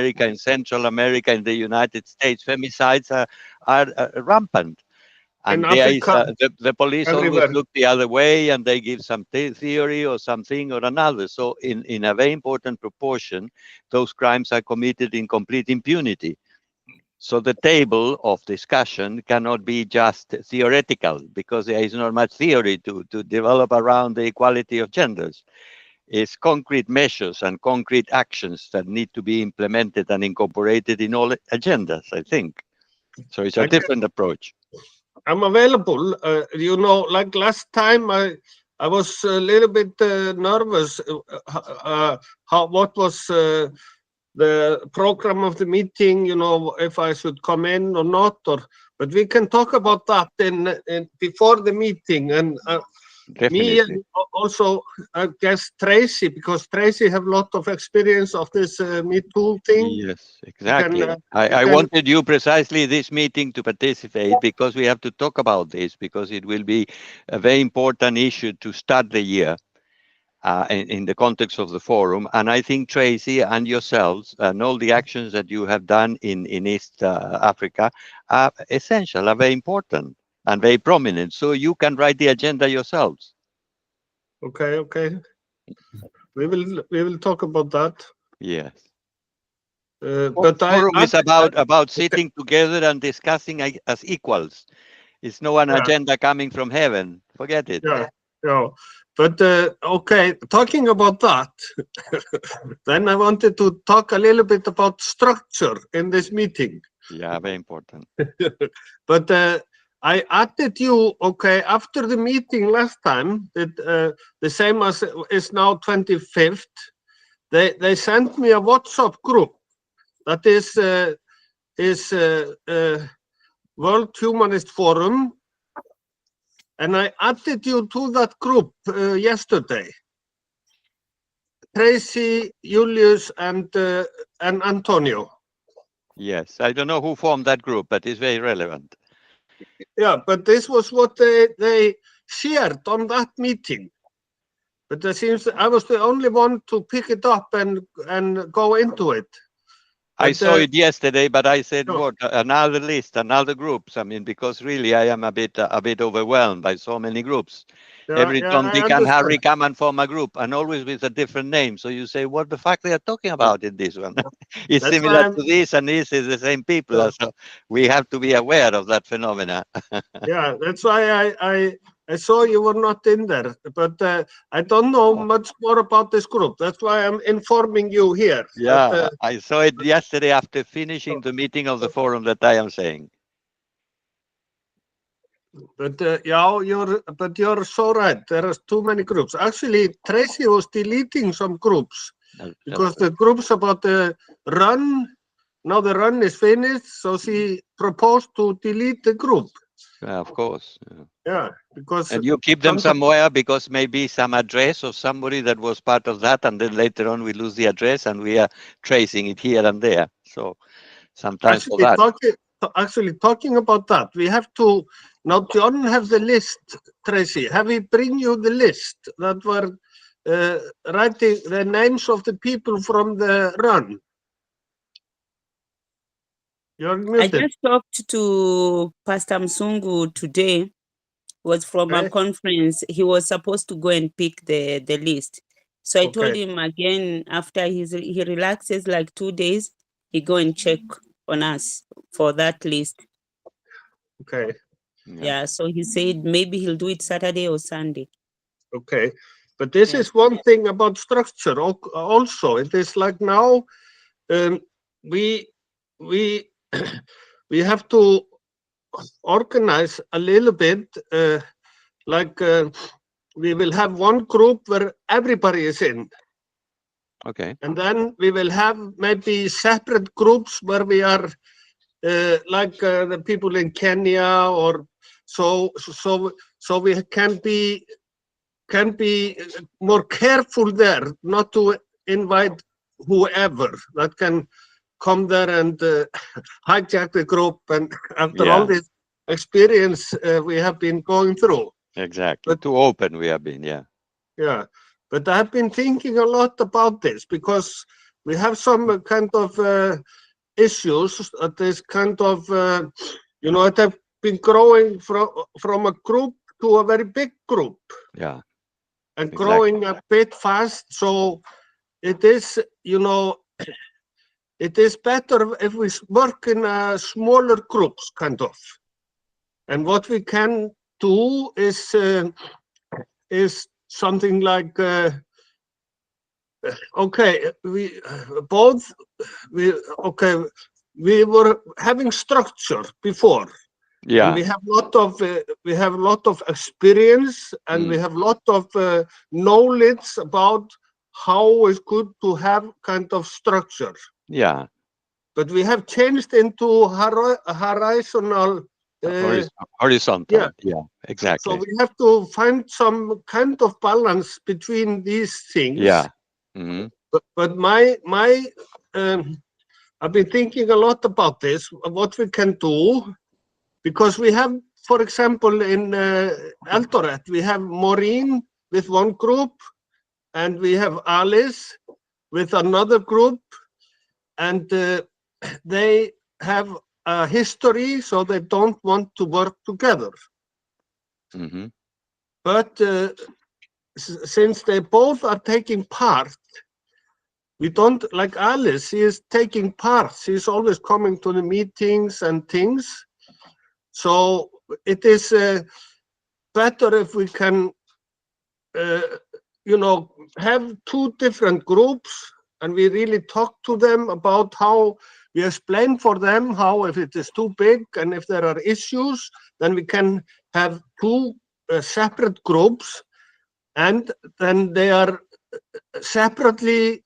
America, in Central America, in the United States, femicides are rampant. And In there is, Africa, the police everywhere. always look the other way and they give some theory or something or another. So in a very important proportion, those crimes are committed in complete impunity. So the table of discussion cannot be just theoretical, because there is not much theory to develop around the equality of genders. It's concrete measures and concrete actions that need to be implemented and incorporated in all agendas, I think. So it's a different approach. I'm available. You know, like last time, I was a little bit nervous. What was the program of the meeting? You know, if I should come in or not, but we can talk about that in before the meeting. And me and also, I guess Tracy, because Tracy have a lot of experience of this Me Too thing. Yes, exactly. I wanted you precisely this meeting to participate, because we have to talk about this, because it will be a very important issue to start the year in the context of the forum. And I think Tracy and yourselves and all the actions that you have done in East Africa are essential, are very important and very prominent. So you can write the agenda yourselves. Okay. We will talk about that. Yes. But forum is about sitting together and discussing as equals. It's no an agenda coming from heaven. Forget it. Yeah. But okay, talking about that, then I wanted to talk a little bit about structure in this meeting. Yeah, very important. But I added you, okay, after the meeting last time, that the same as is now 25th, they sent me a WhatsApp group that is World Humanist Forum, and I added you to that group yesterday. Tracy, Julius, and Antonio. Yes, I don't know who formed that group, but it's very relevant. Yeah, but this was what they shared on that meeting. But it seems I was the only one to pick it up and go into it. But, I saw it yesterday, but I said, what, another list, another groups? I mean, because really I am a bit overwhelmed by so many groups. Every Tom, Dick, and Harry come and form a group, and always with a different name. So you say, what the fuck they are talking about in this one? It's that's similar to this, and this is the same people. Yeah. So we have to be aware of that phenomena. Yeah, that's why I saw you were not in there, but I don't know much more about this group. That's why I'm informing you here. Yeah, that, I saw it yesterday after finishing the meeting of the forum that I am saying. But yeah, you're so right. There are too many groups. Actually, Tracy was deleting some groups because the groups about the run. Now the run is finished, so she proposed to delete the group. Yeah, of course. Yeah, because and you keep them somewhere because maybe some address of somebody that was part of that, and then later on we lose the address and we are tracing it here and there. So sometimes actually talking about that, we have to now. John have the list. Tracy, have we bring you the list that were writing the names of the people from the run? You're muted. I just talked to Pastor Msungu today. Was from a conference. He was supposed to go and pick the list. So I told him again, after he relaxes like 2 days, he go and check on us for that list. Okay. Yeah, so he said maybe he'll do it Saturday or Sunday. Okay. But this is one thing about structure also. It is like now we have to organize a little bit, we will have one group where everybody is in. Okay. And then we will have maybe separate groups where we are the people in Kenya, or so we can be more careful there, not to invite whoever that can come there and hijack the group, and after all this experience we have been going through. Exactly. But too open we have been, Yeah. But I've been thinking a lot about this, because we have some kind of issues at this kind of, you know, it have been growing from a group to a very big group. Yeah. And Exactly. growing a bit fast. So it is, you know, it is better if we work in smaller groups, kind of. And what we can do is something like, okay, we were having structure before. Yeah. And we have a lot of experience, and we have a lot of knowledge about how it's good to have kind of structure. Yeah. But we have changed into horizontal. Horizontal. Yeah. Exactly. So we have to find some kind of balance between these things. Yeah. Mm-hmm. But I've been thinking a lot about this, what we can do, because we have, for example, in Eldoret, we have Maureen with one group, and we have Alice with another group, and they have a history, so they don't want to work together. Mm-hmm. But since they both are taking part, we don't, like Alice, she is taking part. She's always coming to the meetings and things. So it is better if we can, you know, have two different groups, and we really talk to them about how we explain for them how, if it is too big and if there are issues, then we can have two separate groups, and then they are separately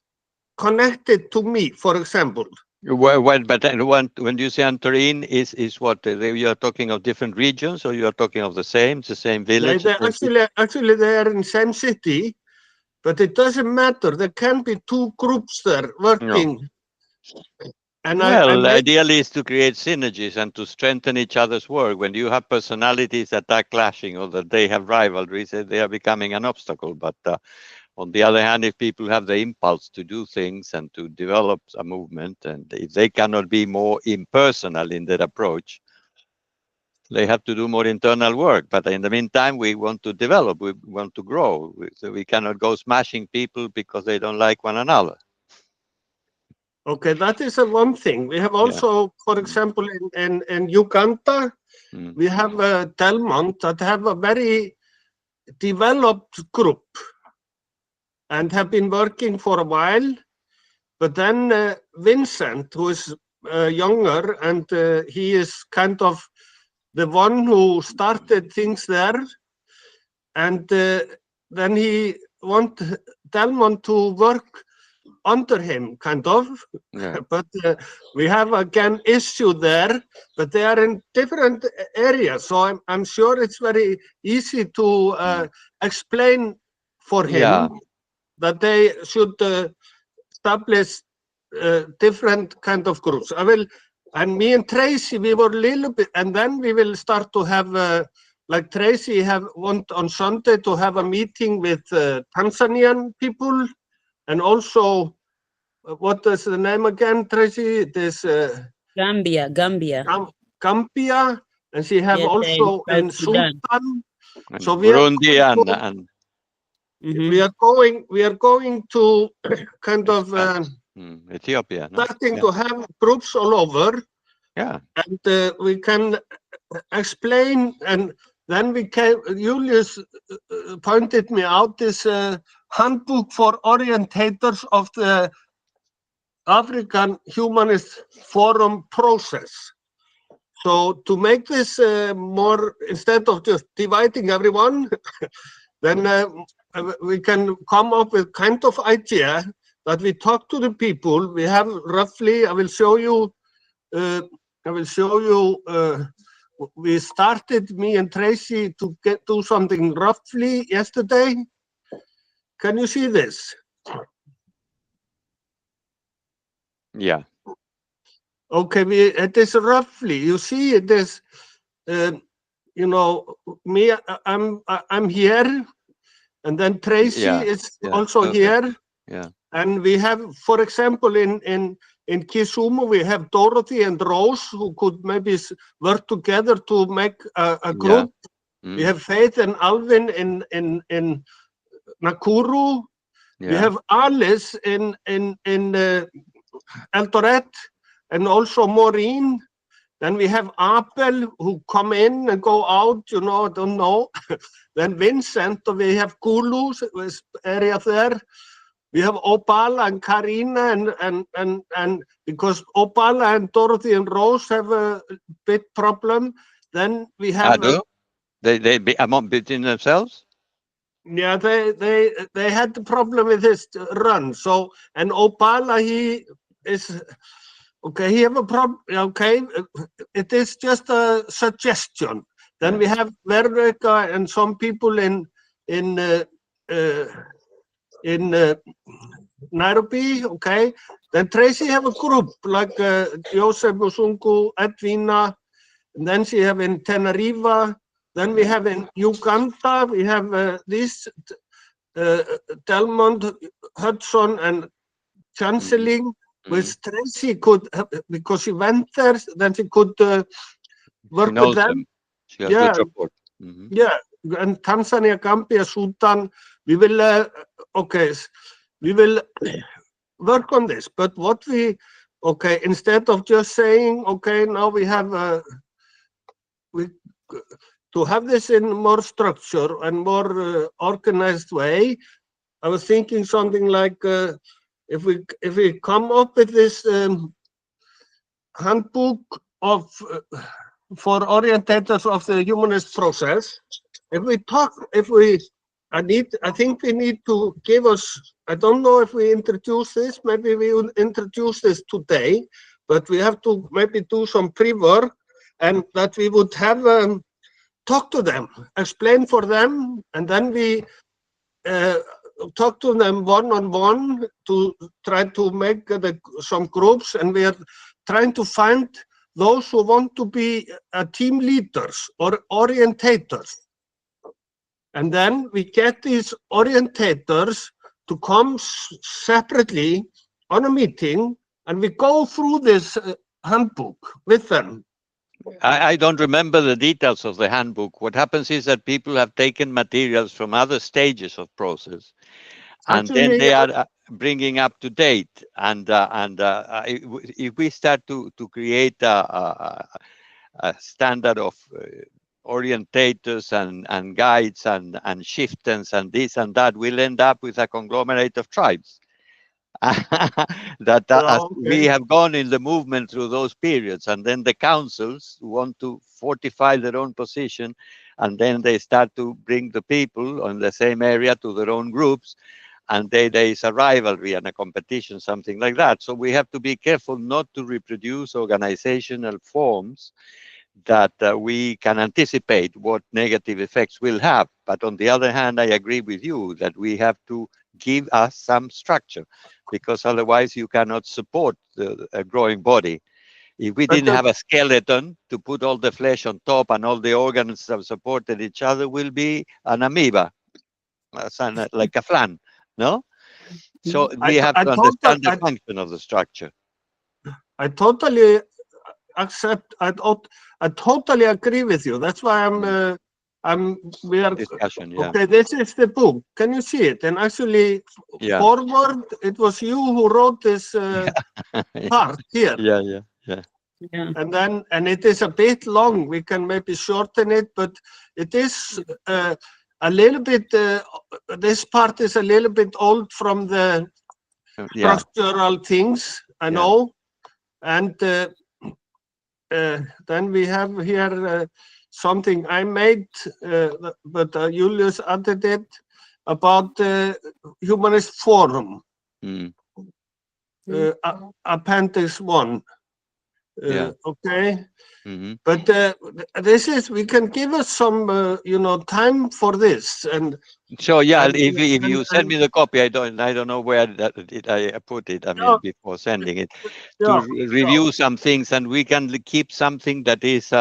connected to me, for example. When you say Antorin, is what you are talking of different regions, or you are talking of the same village? Actually, they are in the same city, but it doesn't matter. There can be two groups there working. No. And the ideal is to create synergies and to strengthen each other's work. When you have personalities that are clashing or that they have rivalries, they are becoming an obstacle. But on the other hand, if people have the impulse to do things and to develop a movement, and if they cannot be more impersonal in their approach, they have to do more internal work. But in the meantime, we want to develop, we want to grow. So we cannot go smashing people because they don't like one another. Okay, that is one thing. We have also, for example, in Uganda, we have Delmont that have a very developed group and have been working for a while. But then Vincent, who is younger, and he is kind of the one who started things there. And then he want Delmont to work under him, kind of. Yeah. But we have again issue there, but they are in different areas. So I'm sure it's very easy to explain for him that they should establish different kind of groups. And me and Tracy, we were a little bit, and then we will start to have, like Tracy want on Sunday to have a meeting with Tanzanian people, and also, what is the name again, Tracy? It is Gambia. Gambia, and she have also in Sudan. So we Burundi are we are going to kind of Ethiopia, starting to have groups all over. Yeah, and we can explain, and then we can. Julius pointed me out this handbook for orientators of the African Humanist Forum process. So to make this more, instead of just dividing everyone, then we can come up with kind of idea that we talk to the people. We have roughly, I will show you, we started, me and Tracy, to do something roughly yesterday. Can you see this? Yeah. Okay, it is roughly, you see, it is, you know, me, I'm here, and then Tracy is also here. Yeah. And we have, for example, in Kisumu, we have Dorothy and Rose who could maybe work together to make a group. We have Faith and Alvin in Nakuru. We have Alice in Eldoret, and also Maureen. Then we have Abel who come in and go out, you know, I don't know. Then Vincent, we have Kulu area there. We have Opala and Karina, and because Opala and Dorothy and Rose have a big problem. Then we have they among between themselves. Yeah, they had the problem with his run. So, and Opala, he is okay. He have a problem. Okay, it is just a suggestion. Then we have Veronica and some people in Nairobi. Okay, then Tracy have a group like Joseph Musungu, Edwina, and then she have in Tenerife. Then we have in Uganda, we have this Delmont, Hudson, and Chanceling, which Tracy could, because she went there, then she could work with them. She has good support. Yeah, and Tanzania, Gambia, Sudan, we will, okay, we will work on this. But what we, okay, instead of just saying, okay, now we have, to have this in more structure and more organized way, I was thinking something like if we come up with this handbook of for orientators of the humanist process. I think we need to give us. I don't know if we introduce this. Maybe we will introduce this today, but we have to maybe do some pre-work, and that we would have. Talk to them, explain for them, and then we talk to them one-on-one to try to make some groups, and we are trying to find those who want to be team leaders or orientators. And then we get these orientators to come separately on a meeting, and we go through this handbook with them. I don't remember the details of the handbook. What happens is that people have taken materials from other stages of process, and then they are bringing up to date. And if we start to create a standard of orientators and guides and chieftains and this and that, we'll end up with a conglomerate of tribes. We have gone in the movement through those periods, and then the councils want to fortify their own position, and then they start to bring the people on the same area to their own groups, and there is a rivalry and a competition, something like that. So we have to be careful not to reproduce organizational forms that we can anticipate what negative effects will have. But on the other hand, I agree with you that we have to give us some structure, because otherwise you cannot support a growing body. If we didn't have a skeleton to put all the flesh on top and all the organs that supported each other, will be an amoeba, like a flan, no? So we have to understand the function of the structure. I totally accept. I totally agree with you. That's why we are discussion. Yeah. Okay, this is the book. Can you see it? And actually, forward, it was you who wrote this part here. Yeah. And it is a bit long. We can maybe shorten it, but it is a little bit. This part is a little bit old from the structural things. I know, and then we have here. Something I made, but Julius added it, about the Humanist Forum, Appendix 1. Okay, but this is, we can give us some, time for this. And so if you send me the copy, I don't know where I put it. I mean, before sending it, to review some things, and we can keep something that is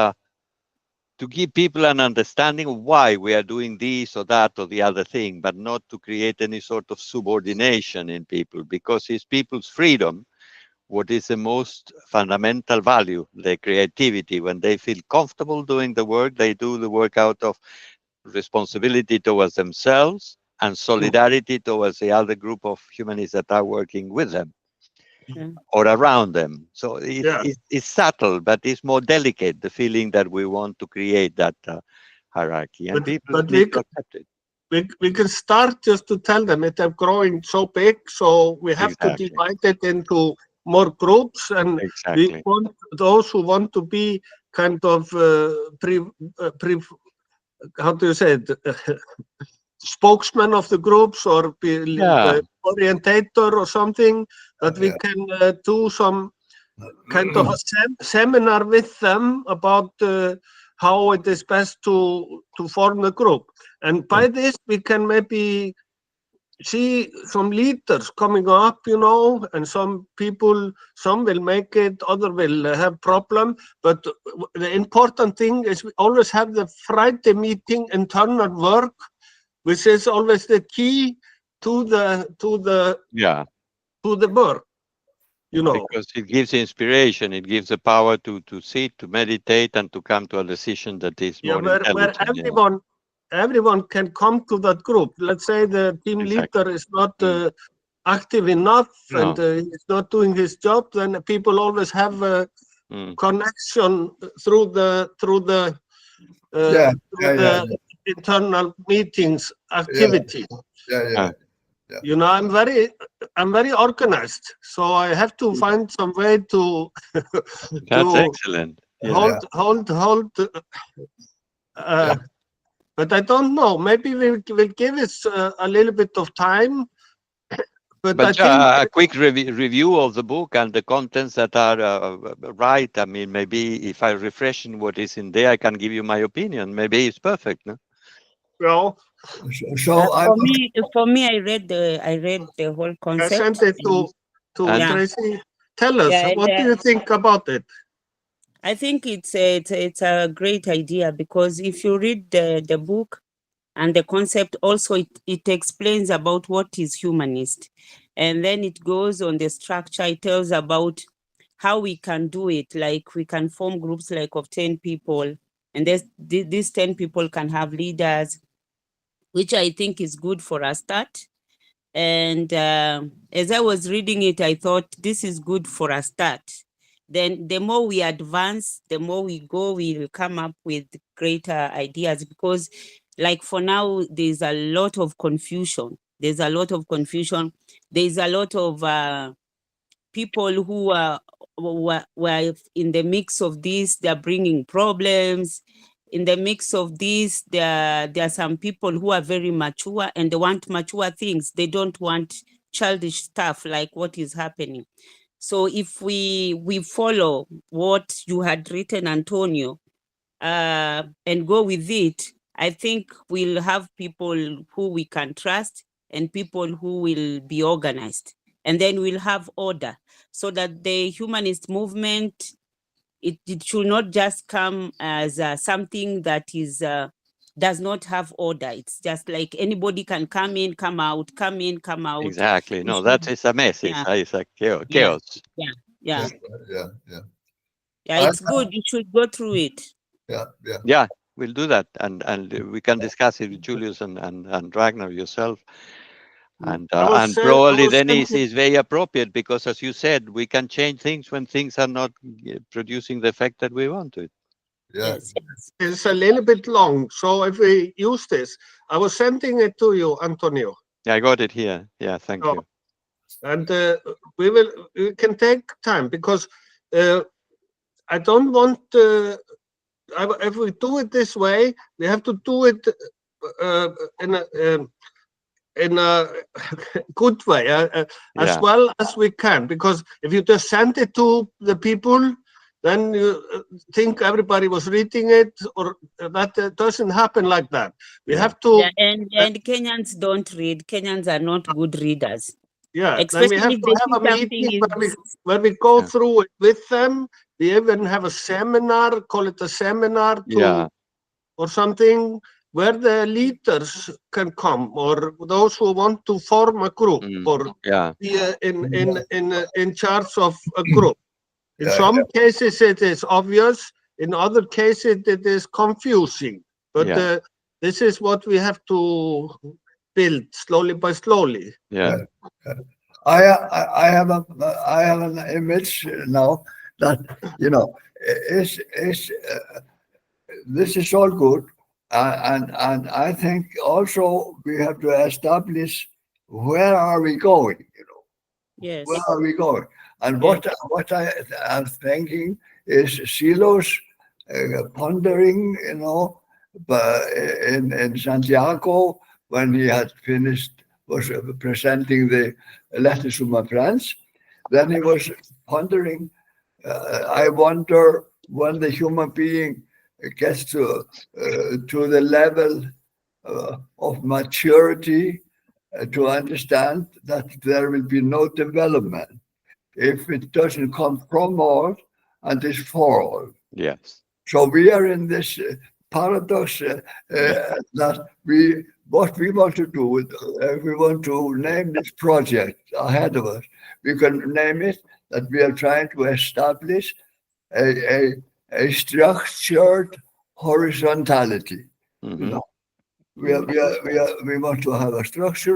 to give people an understanding of why we are doing this or that or the other thing, but not to create any sort of subordination in people, because it's people's freedom what is the most fundamental value, their creativity. When they feel comfortable doing the work, they do the work out of responsibility towards themselves and solidarity towards the other group of humanists that are working with them or around them. So it's subtle, but it's more delicate, the feeling that we want to create that hierarchy, and people need to accept it. We can start just to tell them it is growing so big, so we have to divide it into more groups, and we want those who want to be kind of how do you say it, spokesman of the groups, or be the orientator or something, that we can do some kind of a seminar with them about how it is best to form the group. And by this, we can maybe see some leaders coming up, you know, and some people, some will make it, other will have problem. But the important thing is we always have the Friday meeting, internal work, which is always the key to the work. You know, because it gives inspiration, it gives the power to sit, to meditate, and to come to a decision that is more intelligent. Where everyone can come to that group. Let's say the team leader is not active enough and is not doing his job, then people always have a connection through the internal meetings activity. You know, I'm very organized, so I have to find some way to that's excellent. Hold. But I don't know. Maybe we'll give us a little bit of time. But I think a quick review of the book and the contents that are right. I mean, maybe if I refresh in what is in there, I can give you my opinion. Maybe it's perfect, no? Well, for me, I read the whole concept. I sent it to Tracy. Tell us, what do you think about it? I think it's a great idea, because if you read the book and the concept, also it explains about what is humanist, and then it goes on the structure. It tells about how we can do it, like we can form groups like of 10 people, and these 10 people can have leaders, which I think is good for a start. And as I was reading it, I thought this is good for a start. Then the more we advance, the more we go, we will come up with greater ideas, because like for now, there's a lot of confusion. There's a lot of people who were in the mix of this. They're bringing problems. In the mix of this, there are some people who are very mature and they want mature things. They don't want childish stuff like what is happening. So if we follow what you had written, Antonio, and go with it, I think we'll have people who we can trust and people who will be organized. And then we'll have order, so that the humanist movement, it should not just come as something that is does not have order. It's just like anybody can come in, come out, come in, come out. Exactly. No, that is a mess. It's a chaos. Yeah, it's good. You should go through it. Yeah, we'll do that, and we can discuss it with Julius and Ragnar, yourself. And probably then is very appropriate, because as you said, we can change things when things are not producing the effect that we want to. Yes. It's a little bit long, so if we use this, I was sending it to you, Antonio. Yeah, I got it here. Yeah, thank you. And we can take time, because I don't want if we do it this way, we have to do it in a good way, as well as we can, because if you just send it to the people, then you think everybody was reading it, or that doesn't happen like that. We have to. And Kenyans don't read. Kenyans are not good readers. Yeah, then we have to have a meeting where we go through it with them. We even have a seminar, call it a seminar, to or something where the leaders can come, or those who want to form a group, or Yeah. be in charge of a group. In some cases, it is obvious. In other cases, it is confusing. But Yeah. this is what we have to build slowly by slowly. Yeah. I have an image now that, you know, this is all good, and I think also we have to establish where are we going. You know, where Yes. are we going? And Yes. what I am thinking is silos pondering. You know, but in Santiago when he had finished was presenting the letter to my friends, then he was pondering. I wonder when the human being gets to the level of maturity to understand that there will be no development if it doesn't come from all and is for all. Yes. So we are in this paradox that what we want to do, if we want to name this project ahead of us, we can name it that we are trying to establish a structured horizontality. You know, we want to have a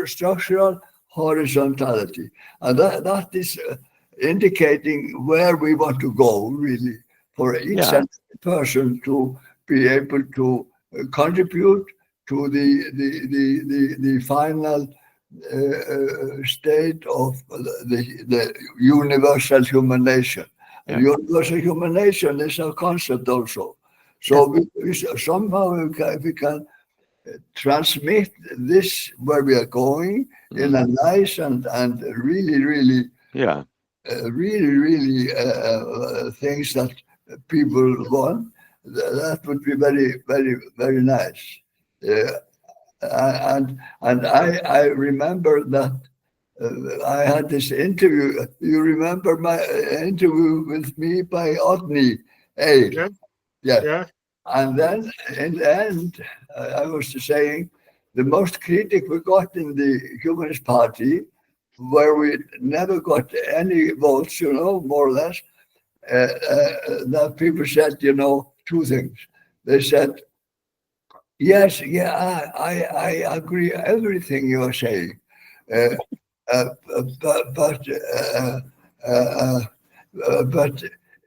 structural horizontality, and that is indicating where we want to go really for each Yeah. person to be able to contribute to the final state of the universal human nation. And Yeah. universal human nation is a concept also. So somehow if we can transmit this where we are going in a nice and really Yeah. things that people want, that would be very nice. I remember that I had this interview. You remember my interview with me by Odney A. Yeah. Yeah. Yeah. And then in the end, I was saying the most critic we got in the Humanist Party, where we never got any votes, you know, more or less, that people said, you know, two things. They said, yes, yeah, I agree everything you are saying, uh, uh, but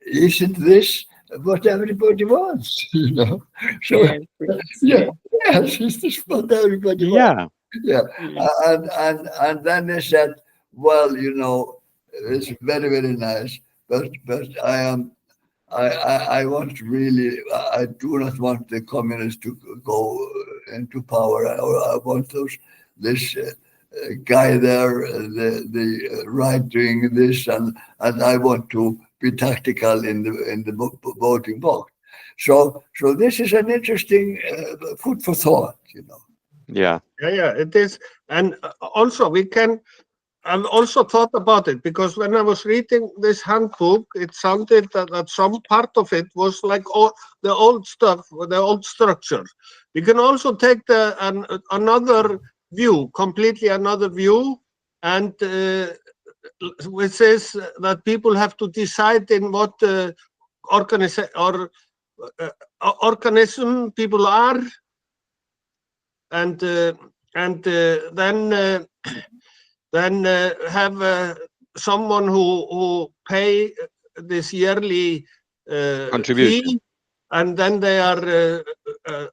isn't this what everybody wants? You know, so Yes. yeah, yes, is this what everybody wants? Yeah. Yeah, Mm. and then they said, well, you know, it's very nice, but I want really, I do not want the communists to go into power. I want this guy there, the right doing this, and I want to be tactical in the voting box. So this is an interesting food for thought, you know. Yeah. Yeah, it is. And also, I've also thought about it because when I was reading this handbook, it sounded that some part of it was like all the old stuff, the old structure. We can also take another view, completely another view, and which says that people have to decide in what organism people are, and then have someone who pay this yearly Contribution. fee, and then they are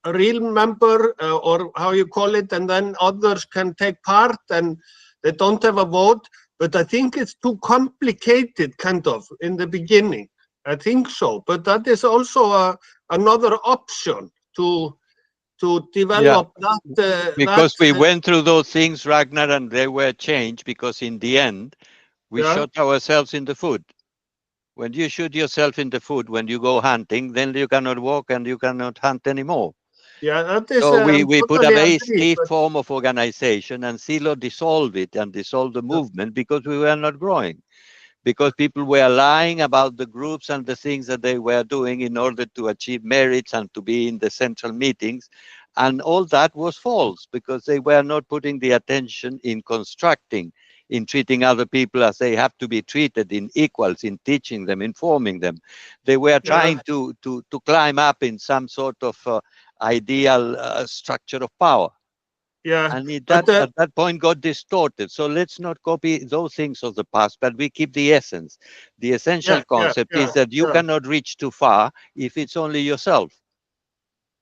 a real member, or how you call it, and then others can take part, and they don't have a vote. But I think it's too complicated, kind of, in the beginning. I think so, but that is also another option to develop that. Because we went through those things, Ragnar, and they were changed because in the end, we Yeah. shot ourselves in the foot. When you shoot yourself in the foot, when you go hunting, then you cannot walk and you cannot hunt anymore. Yeah, that is. So we put a totally very agree, stiff but form of organization, and Silo dissolved it and dissolved the movement because we were not growing. because people were lying about the groups and the things that they were doing in order to achieve merits and to be in the central meetings. And all that was false because they were not putting the attention in constructing, in treating other people as they have to be treated, in equals, in teaching them, informing them. They were trying to climb up in some sort of ideal structure of power. Yeah. And at that point got distorted. So let's not copy those things of the past, but we keep the essence. The essential concept is that you cannot reach too far if it's only yourself.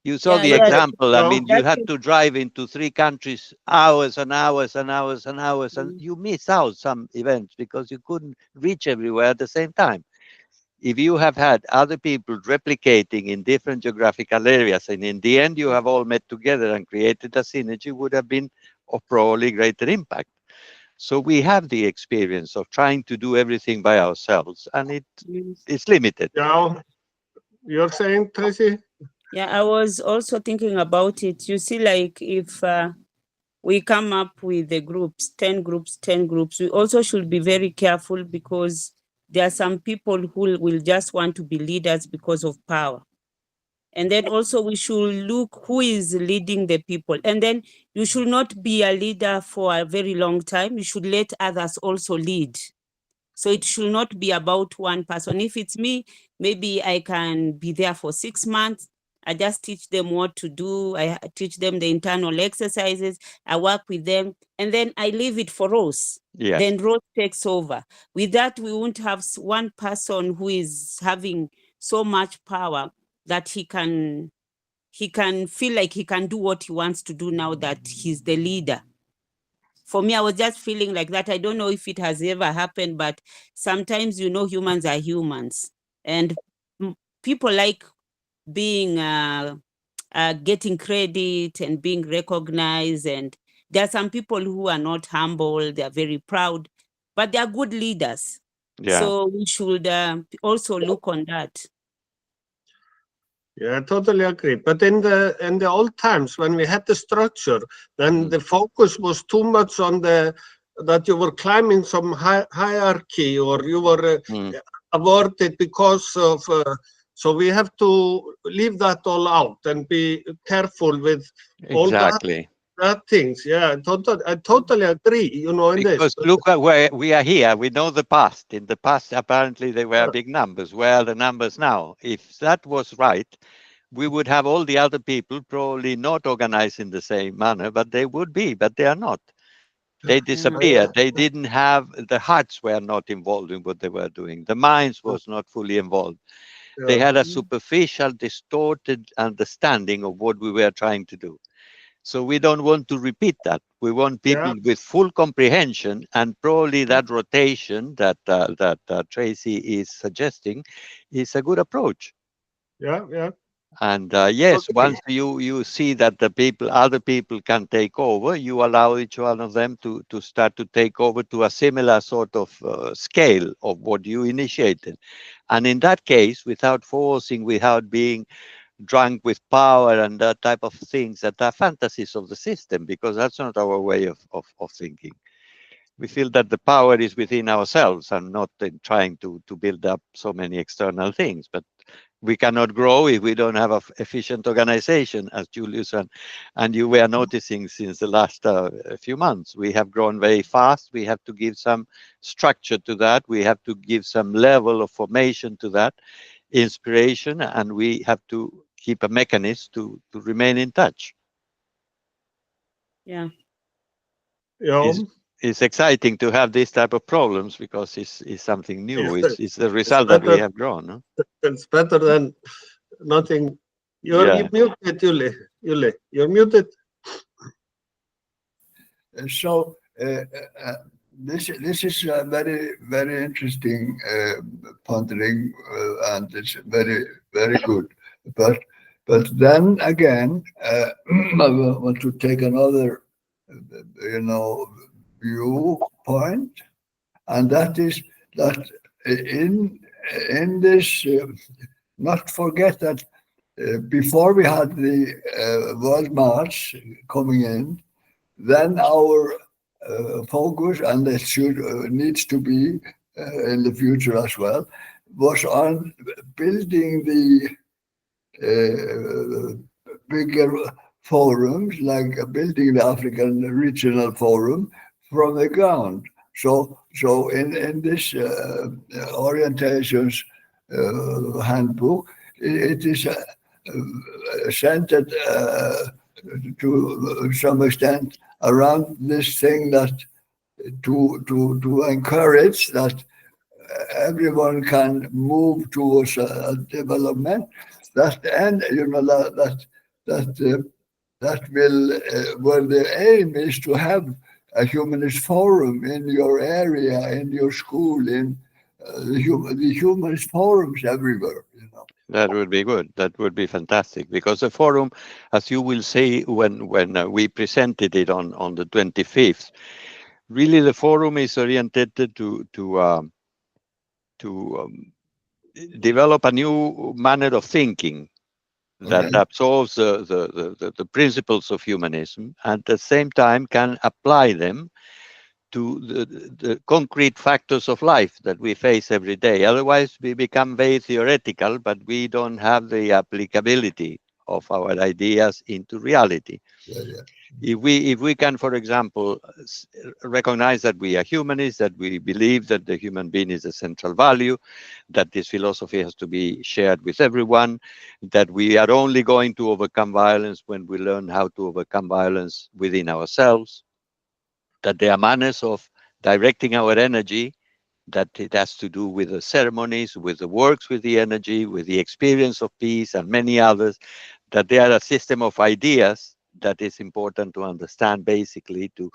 You saw the example. I mean, you had to drive into 3 countries hours and hours and hours and hours, and you miss out some events because you couldn't reach everywhere at the same time. If you have had other people replicating in different geographical areas, and in the end you have all met together and created a synergy, would have been of probably greater impact. So we have the experience of trying to do everything by ourselves, and it's limited. Yeah, you're saying, Tracy? Yeah, I was also thinking about it. You see, like if we come up with the groups, 10 groups, 10 groups, we also should be very careful because there are some people who will just want to be leaders because of power. And then also we should look who is leading the people. And then you should not be a leader for a very long time. You should let others also lead. So it should not be about one person. If it's me, maybe I can be there for 6 months. I just teach them what to do. I teach them the internal exercises. I work with them. And then I leave it for Rose. Yes. Then Rose takes over. With that, we won't have one person who is having so much power that he can feel like he can do what he wants to do now that he's the leader. For me, I was just feeling like that. I don't know if it has ever happened, but sometimes, humans are humans. And people like being, getting credit and being recognized. And there are some people who are not humble. They are very proud, but they are good leaders. Yeah. So we should also look on that. Yeah, I totally agree. But in the old times when we had the structure, then the focus was too much on that you were climbing some hierarchy or you were awarded because of. So we have to leave that all out and be careful with all that things. Yeah, I totally agree. In this. Because look at where we are here. We know the past. In the past, apparently, they were big numbers. Where are the numbers now? If that was right, we would have all the other people probably not organized in the same manner, but they would be, but they are not. They disappeared. They didn't have, the hearts were not involved in what they were doing. The minds was not fully involved. They had a superficial, distorted understanding of what we were trying to do. So we don't want to repeat that. We want people with full comprehension, and probably that rotation that Tracy is suggesting is a good approach. Yeah. And yes, once you see that other people can take over, you allow each one of them to start to take over to a similar sort of scale of what you initiated. And in that case, without forcing, without being drunk with power and that type of things that are fantasies of the system, because that's not our way of thinking. We feel that the power is within ourselves and not in trying to build up so many external things. But we cannot grow if we don't have an efficient organization, as Julius and you were noticing since the last few months. We have grown very fast. We have to give some structure to that. We have to give some level of formation to that, inspiration, and we have to keep a mechanism to remain in touch. Yeah. It's exciting to have this type of problems because it's something new. It's the result that we have grown. No? It's better than nothing. You're muted, Yuli. You're muted. So this is a very, very interesting pondering, and it's very, very good. But then again, I want to take another, viewpoint, and that is that in this, not forget that before we had the World March coming in, then our focus, and it needs to be in the future as well, was on building the bigger forums, like building the African Regional Forum from the ground. So in this orientations handbook, it is centered to some extent around this thing, that to encourage that everyone can move towards a development that, and that will where the aim is to have a humanist forum in your area, in your school, in the humanist forums everywhere. That would be good. That would be fantastic, because the forum, as you will see when we presented it on the 25th, really the forum is oriented to develop a new manner of thinking that absorbs the principles of humanism, and at the same time can apply them to the concrete factors of life that we face every day. Otherwise, we become very theoretical, but we don't have the applicability of our ideas into reality. If we can, for example, recognize that we are humanists, that we believe that the human being is a central value, that this philosophy has to be shared with everyone, that we are only going to overcome violence when we learn how to overcome violence within ourselves, that there are manners of directing our energy, that it has to do with the ceremonies, with the works with the energy, with the experience of peace and many others, that they are a system of ideas that is important to understand, basically to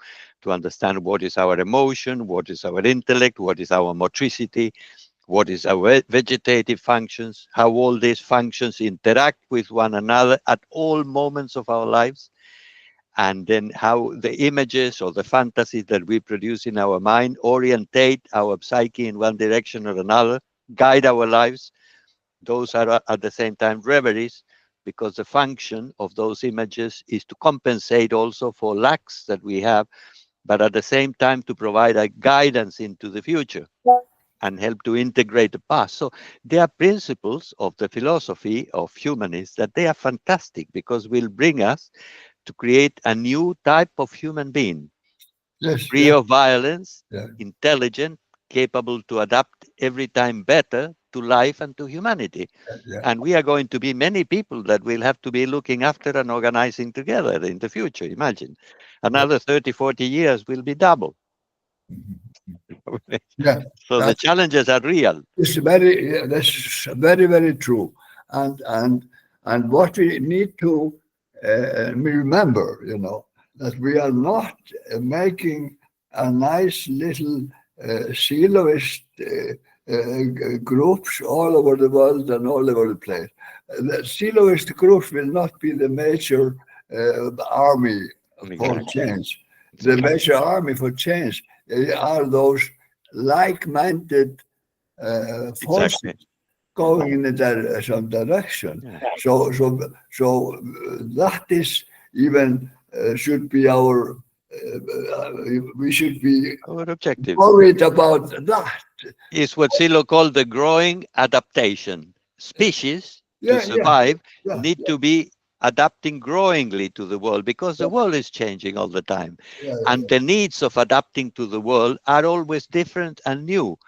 understand what is our emotion, what is our intellect, what is our motricity, what is our vegetative functions, how all these functions interact with one another at all moments of our lives, and then how the images or the fantasies that we produce in our mind orientate our psyche in one direction or another, guide our lives. Those are at the same time reveries, because the function of those images is to compensate also for lacks that we have, but at the same time to provide a guidance into the future and help to integrate the past. So there are principles of the philosophy of humanists that they are fantastic, because will bring us to create a new type of human being, free of violence, intelligent, capable to adapt every time better to life and to humanity. And we are going to be many people that will have to be looking after and organizing together in the future. Imagine another 30, 40 years will be double. So the challenges are real. That's very, very true. And what we need to remember, that we are not making a nice little siloist groups all over the world and all over the place. The siloist groups will not be the major army for change. The major army for change are those like-minded forces going in some direction. So that is even should be our. We should be our objective. Worried about that. Is what Silo called the growing adaptation. Species to survive need to be adapting growingly to the world, because the world is changing all the time, and the needs of adapting to the world are always different and new.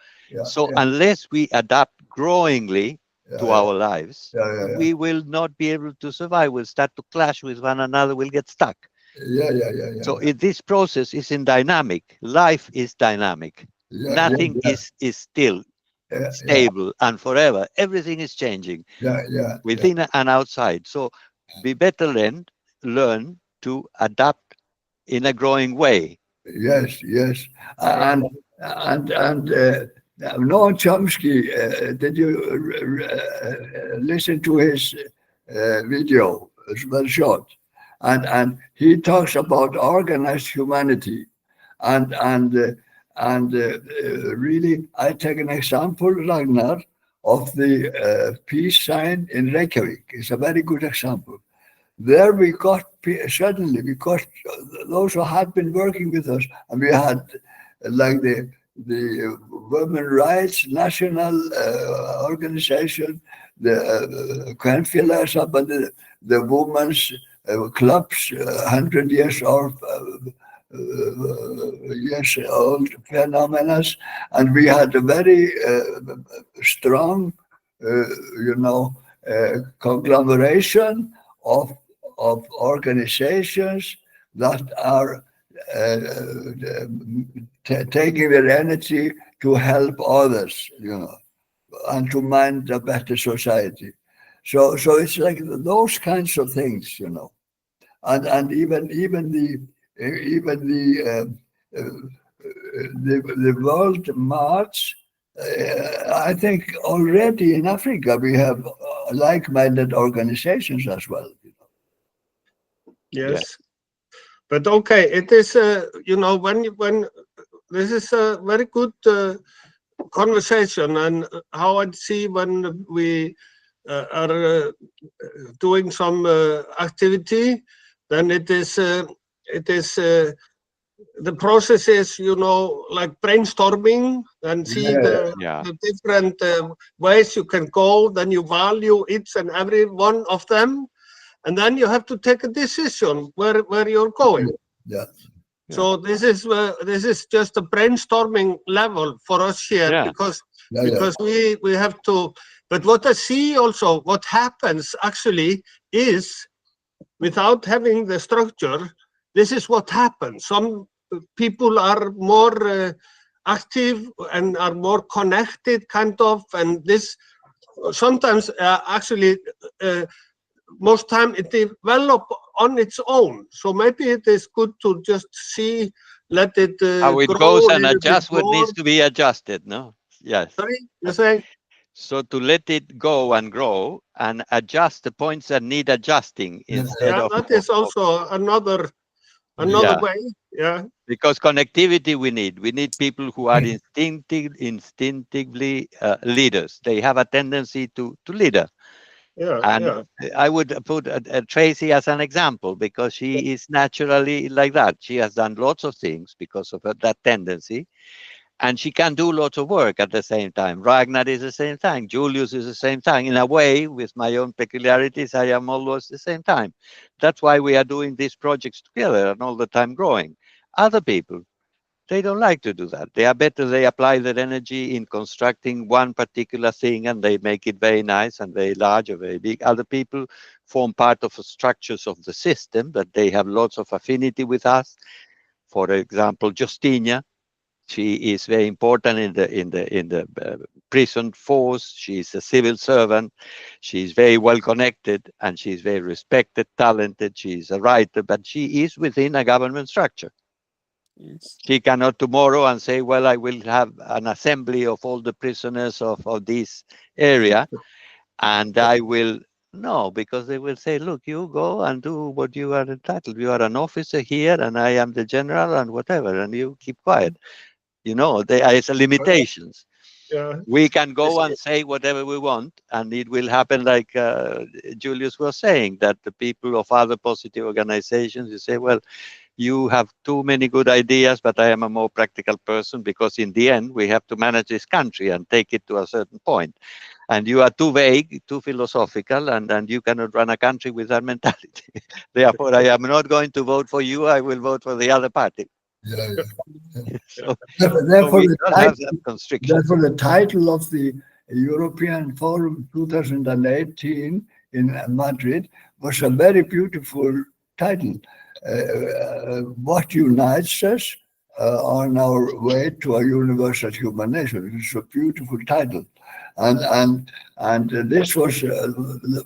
So unless we adapt growingly to our lives, we will not be able to survive. We'll start to clash with one another. We'll get stuck. So this process is in dynamic. Life is dynamic. Nothing is still stable and forever. Everything is changing within and outside. So we better learn to adapt in a growing way. Yes. And Noam Chomsky, did you listen to his video? It's well shot. And he talks about organized humanity. And really, I take an example, Ragnar, of the peace sign in Reykjavik. It's a very good example. There we got, suddenly, because those who had been working with us, and we had like the the Women Rights National Organization, the Kvenfélagssambandet, the women's clubs, 100 years old, phenomena, and we had a very strong, conglomeration of organizations that are taking their energy to help others, and to mind a better society. So it's like those kinds of things, and even the World March. I think already in Africa we have like-minded organizations as well. Yes. But okay, it is when this is a very good conversation, and how I see when we are doing some activity, then it is the process is like brainstorming and see the different ways you can go. Then you value each and every one of them. And then you have to take a decision where you're going. Yeah. So this is just a brainstorming level for us here, because we have to. But what I see also, what happens actually is, without having the structure, this is what happens. Some people are more active and are more connected, kind of, and this sometimes actually. Most time it develop on its own. So maybe it is good to just see, let it how it grow goes a and little adjust bit what more. needs to be adjusted, no? Yes. Sorry, you say? So to let it go and grow and adjust the points that need adjusting instead of... that is also another way. Yeah. Because connectivity we need people who are instinctively leaders. They have a tendency to leader. And I would put Tracy as an example, because she is naturally like that. She has done lots of things because of that tendency, and she can do lots of work at the same time. Ragnar is the same thing. Julius is the same thing. In a way, with my own peculiarities, I am always the same time. That's why we are doing these projects together and all the time growing. Other people, they don't like to do that. They are better, they apply their energy in constructing one particular thing, and they make it very nice and very large or very big. Other people form part of the structures of the system, that they have lots of affinity with us. For example, Justinia, she is very important in the prison force. She is a civil servant. She is very well connected, and she is very respected, talented. She is a writer, but she is within a government structure. Yes. She cannot tomorrow and say, well, I will have an assembly of all the prisoners of this area, and I will... No, because they will say, look, you go and do what you are entitled. You are an officer here, and I am the general, and whatever, and you keep quiet. There are limitations. We can go and say whatever we want, and it will happen like Julius was saying, that the people of other positive organizations, you say, well, you have too many good ideas, but I am a more practical person, because in the end, we have to manage this country and take it to a certain point. And you are too vague, too philosophical, and you cannot run a country with that mentality. Therefore, I am not going to vote for you. I will vote for the other party. Therefore, the title of the European Forum 2018 in Madrid was a very beautiful title. What unites us on our way to a universal human nature. It's a beautiful title. And this was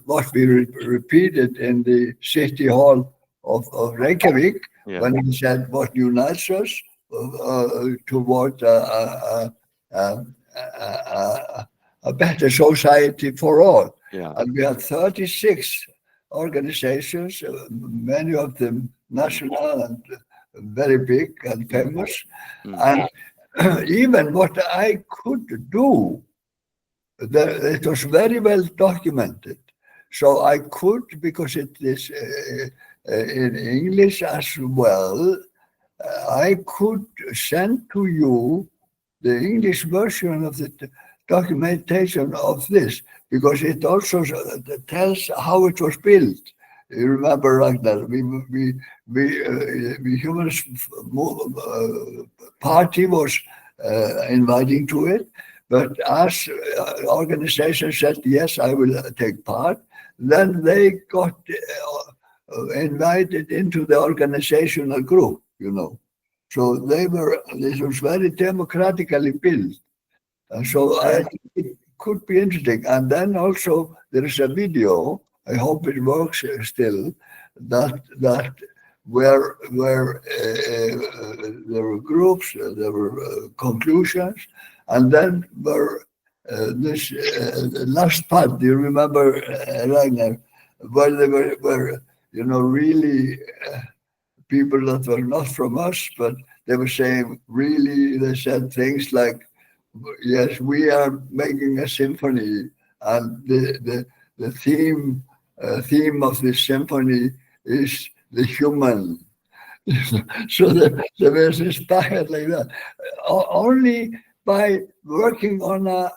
what we repeated in the City Hall of Reykjavik, when he said, what unites us toward a better society for all. And we had 36 organizations, many of them national and very big and famous. And even what I could do, it was very well documented. So I could, because it is in English as well, I could send to you the English version of the documentation of this, because it also tells how it was built. You remember, Ragnar, we Humanist Party was inviting to it, but as organization said, yes, I will take part. Then they got invited into the organizational group, you know. So this was very democratically built. So I think it could be interesting. And then also there is a video, I hope it works still, that where there were groups, there were conclusions, and then were this last part, do you remember, Ragnar, where they were you know, really people that were not from us, but they were saying, really, they said things like, yes, we are making a symphony, and the theme of this symphony is the human. So there was inspired like that. Only by working on a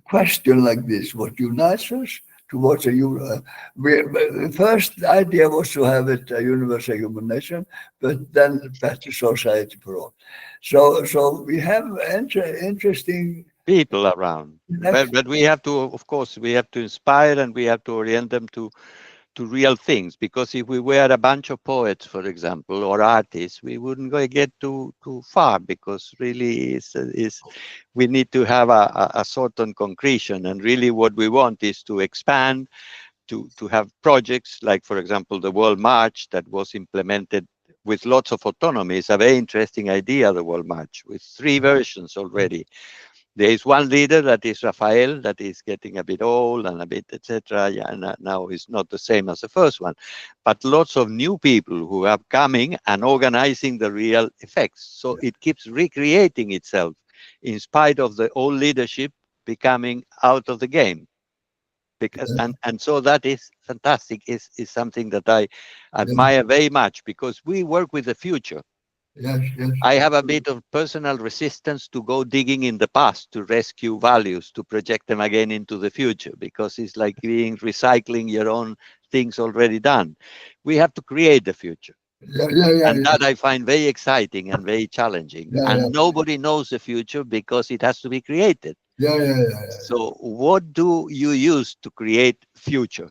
question like this, what unites us towards the first idea was to have it a universal human nation, but then better society for all. So we have interesting people around, but we have to, of course, we have to inspire and we have to orient them to real things, because if we were a bunch of poets, for example, or artists, we wouldn't get too far, because really we need to have a certain concretion, and really what we want is to expand, to have projects like, for example, the World March that was implemented with lots of autonomy. It's a very interesting idea, the World March, with 3 versions already. There is one leader that is Rafael, that is getting a bit old and a bit, etc. Yeah, and now is not the same as the first one, but lots of new people who are coming and organizing the real effects. So it keeps recreating itself in spite of the old leadership becoming out of the game. Because and so that is fantastic. Is something that I admire very much, because we work with the future. Yes. I have a bit of personal resistance to go digging in the past to rescue values, to project them again into the future, because it's like recycling your own things already done. We have to create the future. And that I find very exciting and very challenging. And nobody knows the future because it has to be created. So what do you use to create future?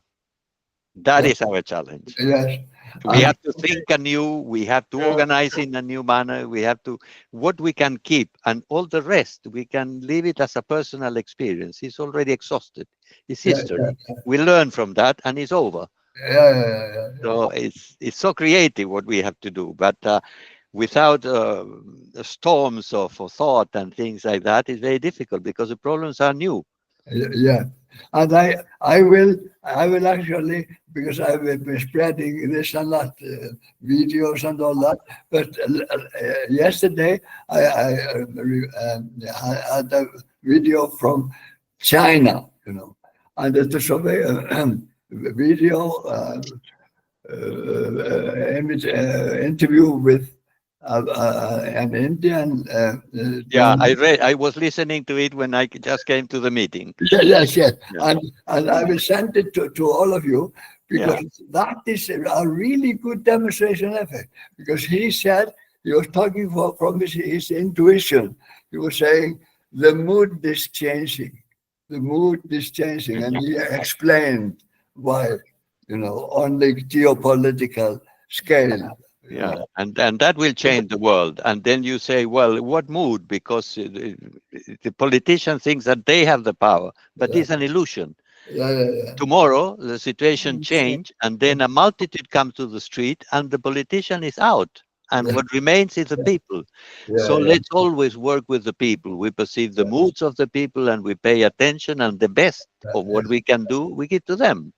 That is our challenge. Yes. We have to think anew, we have to organize in a new manner, we have to, what we can keep, and all the rest, we can leave it as a personal experience. It's already exhausted. It's history. We learn from that and it's over. So it's so creative what we have to do, but without storms of thought and things like that, it's very difficult, because the problems are new. And I will actually, because I've been spreading this and that, videos and all that. But yesterday I had a video from China, you know, and it was a video interview with an Indian. I was listening to it when I just came to the meeting. Yes. And I will send it to all of you, because that is a really good demonstration effect. Because he said, he was talking from his intuition. He was saying, the mood is changing. The mood is changing. And he explained why, you know, on the geopolitical scale. And that will change the world. And then you say, well, what mood? Because the politician thinks that they have the power, but it's an illusion. Tomorrow the situation change, and then a multitude comes to the street, and the politician is out, and what remains is the people. So let's always work with the people. We perceive the moods of the people, and we pay attention, and the best of what we can do, we give to them.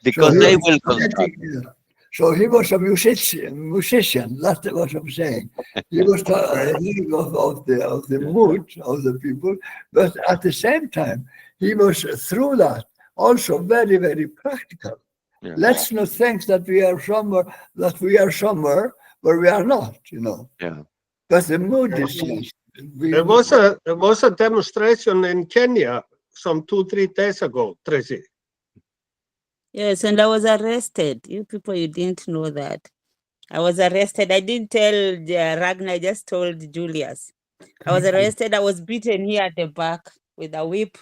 Because so they will construct. So he was a musician. That's what I'm saying. He was thinking of the mood of the people, but at the same time, he was through that also very, very practical. Let's not think that we are somewhere where we are not, you know. But the mood is changed. There was a demonstration in Kenya some 2-3 days ago, Tracy. Yes, and I was arrested. You people, you didn't know that. I was arrested. I didn't tell Ragnar, I just told Julius. I was arrested. I was beaten here at the back with a whip.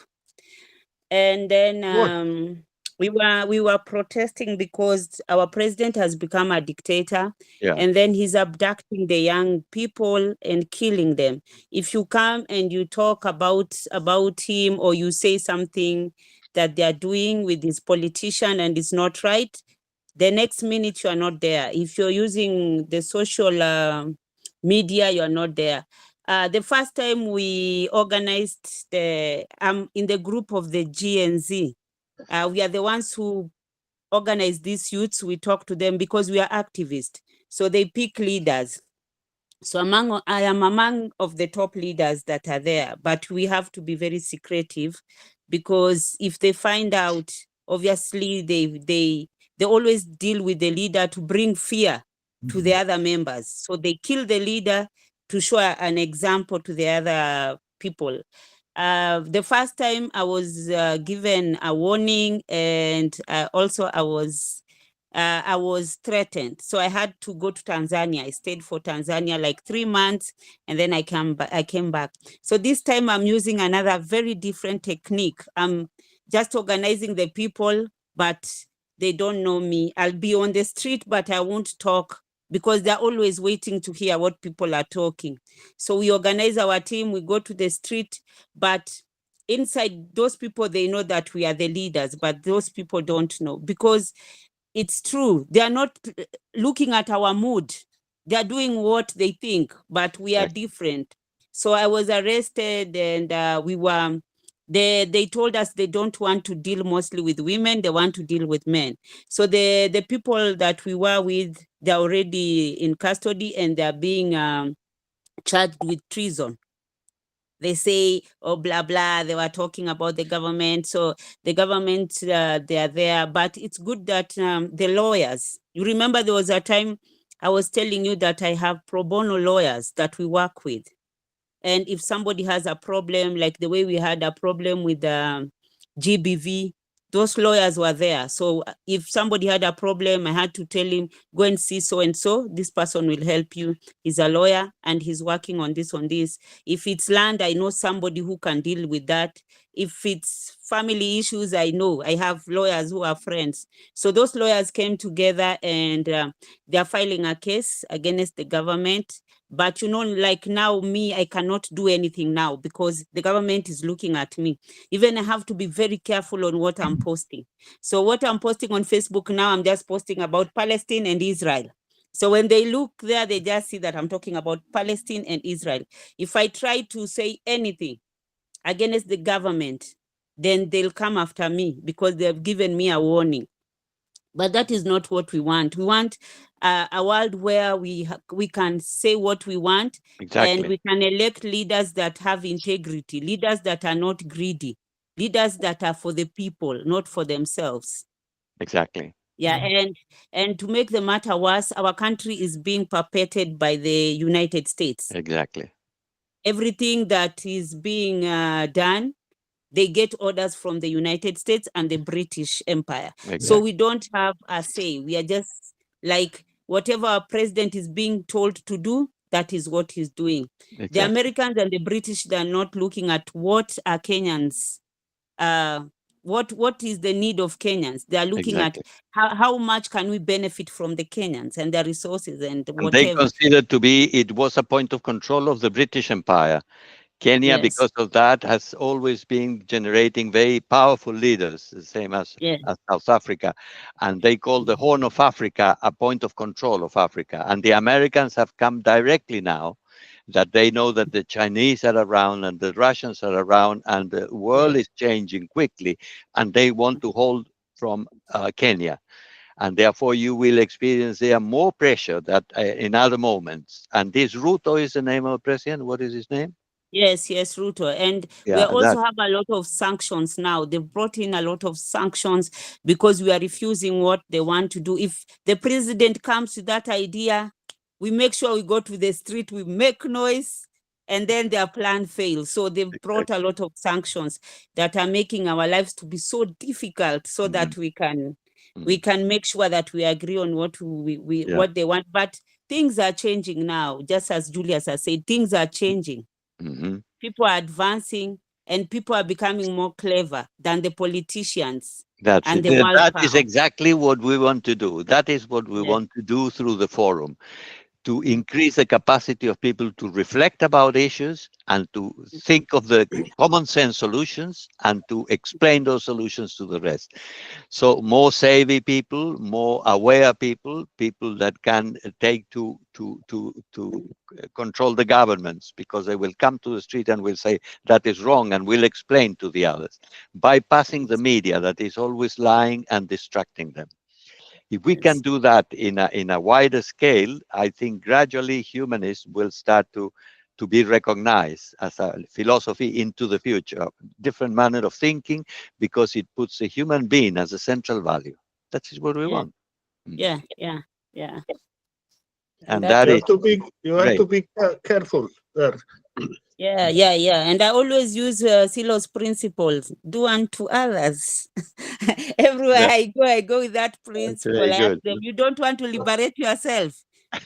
And then we were protesting because our president has become a dictator. Yeah. And then he's abducting the young people and killing them. If you come and you talk about him, or you say something that they are doing with this politician and it's not right, the next minute you are not there. If you're using the social media, you are not there. The first time we organized in the group of the GNZ, we are the ones who organize these youths. We talk to them because we are activists. So they pick leaders. So I am among of the top leaders that are there, but we have to be very secretive, because if they find out, obviously they always deal with the leader to bring fear to the other members. So they kill the leader to show an example to the other people. The first time I was given a warning, and also I was threatened. So I had to go to Tanzania. I stayed for Tanzania like 3 months, and then I came back. So this time I'm using another very different technique. I'm just organizing the people, but they don't know me. I'll be on the street, but I won't talk, because they're always waiting to hear what people are talking. So we organize our team, we go to the street, but inside, those people, they know that we are the leaders, but those people don't know, because it's true. They are not looking at our mood. They are doing what they think, but we are different. So I was arrested, and they told us they don't want to deal mostly with women, they want to deal with men. So the people that we were with, they're already in custody, and they're being charged with treason. They say, oh, blah, blah, they were talking about the government. So the government, they are there. But it's good that the lawyers, you remember there was a time I was telling you that I have pro bono lawyers that we work with. And if somebody has a problem, like the way we had a problem with GBV, those lawyers were there. So if somebody had a problem, I had to tell him, go and see so-and-so. This person will help you. He's a lawyer and he's working on this. If it's land, I know somebody who can deal with that. If it's family issues, I know. I have lawyers who are friends. So those lawyers came together, and they're filing a case against the government. But like now, me, I cannot do anything now because the government is looking at me. Even I have to be very careful on what I'm posting. So what I'm posting on Facebook now, I'm just posting about Palestine and Israel. So when they look there, they just see that I'm talking about Palestine and Israel. If I try to say anything against the government, then they'll come after me because they've given me a warning. But that is not what we want. We want a world where we can say what we want, and we can elect leaders that have integrity, leaders that are not greedy, leaders that are for the people, not for themselves. Exactly. Yeah, and to make the matter worse, our country is being perpetrated by the United States. Exactly. Everything that is being done, they get orders from the United States and the British Empire. Exactly. So we don't have a say. We are just like whatever our president is being told to do, that is what he's doing. Exactly. The Americans and the British, they're not looking at what are Kenyans, what is the need of Kenyans. They're looking at how much can we benefit from the Kenyans and their resources and whatever. And they considered it was a point of control of the British Empire. Kenya, because of that, has always been generating very powerful leaders, the same as South Africa. And they call the Horn of Africa a point of control of Africa. And the Americans have come directly now that they know that the Chinese are around and the Russians are around and the world is changing quickly. And they want to hold from Kenya. And therefore, you will experience there more pressure that in other moments. And this Ruto is the name of the president. What is his name? Yes, Ruto. And we also have a lot of sanctions now. They've brought in a lot of sanctions because we are refusing what they want to do. If the president comes to that idea, we make sure we go to the street, we make noise, and then their plan fails. So they've brought a lot of sanctions that are making our lives to be so difficult, so that we can make sure that we agree on what what they want. But things are changing now, just as Julius has said, things are changing. People are advancing, and people are becoming more clever than the politicians. That's and it. the world That is power. exactly what we want to do. That is what we want to do through the forum, to increase the capacity of people to reflect about issues and to think of the common sense solutions and to explain those solutions to the rest. So more savvy people, more aware people, people that can take to control the governments, because they will come to the street and will say that is wrong, and will explain to the others, bypassing the media that is always lying and distracting them. If we can do that in a wider scale, I think gradually humanists will start to be recognized as a philosophy into the future, different manner of thinking, because it puts a human being as a central value. That is what we want. Yeah. And that is you have to be careful there. Yeah. And I always use Silo's principles: do unto others. Everywhere I go with that principle. I ask them, you don't want to liberate yourself?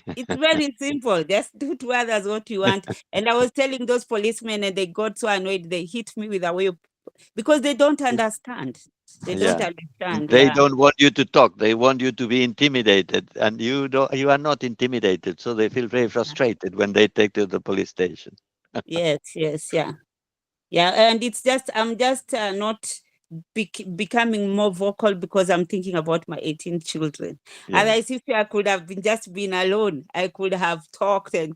It's very simple. Just do to others what you want. And I was telling those policemen, and they got so annoyed. They hit me with a whip because they don't understand. They don't understand. They don't want you to talk. They want you to be intimidated, and you are not intimidated. So they feel very frustrated when they take you to the police station. Yes, yeah. And it's just, I'm just not becoming more vocal because I'm thinking about my 18 children. Otherwise, if I could have been alone, I could have talked and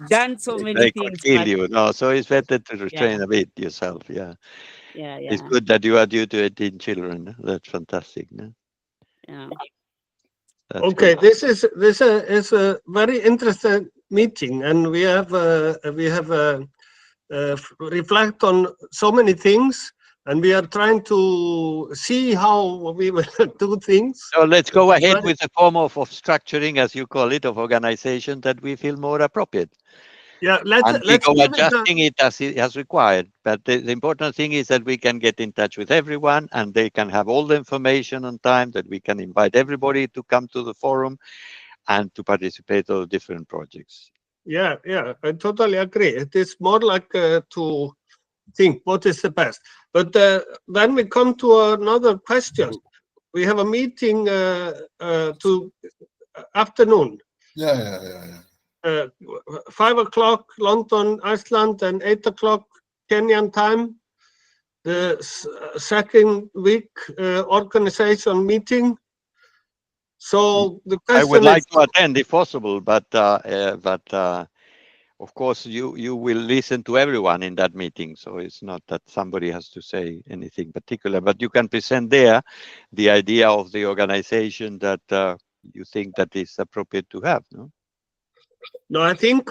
done so many things. They could kill you. No, so it's better to restrain a bit yourself. Yeah. It's good that you are due to 18 children. That's fantastic. No? Yeah. That's okay, good. This is a very interesting meeting, and we have reflect on so many things, and we are trying to see how we will do things. So let's go ahead with the form of structuring, as you call it, of organization that we feel more appropriate. Yeah, let's go adjusting it as required. But the important thing is that we can get in touch with everyone, and they can have all the information on time, that we can invite everybody to come to the forum and to participate in different projects. Yeah, I totally agree. It is more like to think what is the best. But then we come to another question. We have a meeting to afternoon. Yeah. 5 o'clock London, Iceland, and 8 o'clock Kenyan time. The second week organization meeting. So the question I would like to attend if possible, but of course you will listen to everyone in that meeting. So it's not that somebody has to say anything particular, but you can present there the idea of the organization that you think that is appropriate to have. No, I think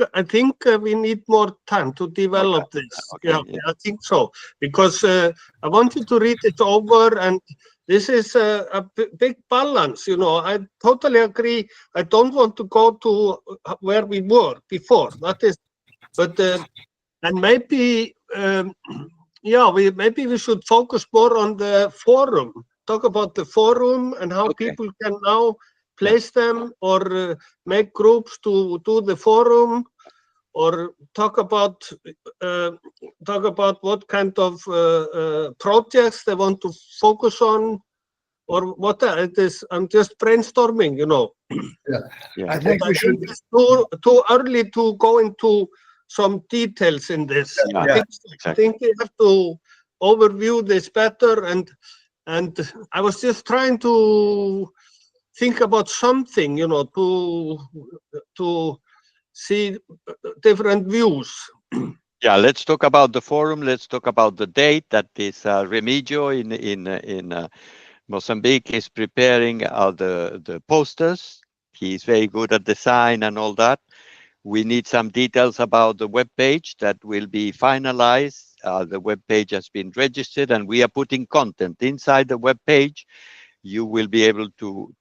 we need more time to develop this. Okay, I think so, because I wanted to read it over, and this is a big balance. I totally agree. I don't want to go to where we were before. That is, but and maybe maybe we should focus more on the forum. Talk about the forum and how people can now place them, or make groups to do the forum, or talk about what kind of projects they want to focus on, or what it is. I'm just brainstorming, I think we should. It's too early to go into some details in this. I think we have to overview this better, and I was just trying to think about something, to see different views. Yeah, let's talk about the forum. Let's talk about the date. That is Remigio in Mozambique is preparing the posters. He's very good at design and all that. We need some details about the web page that will be finalized. The web page has been registered, and we are putting content inside the web page you will be able to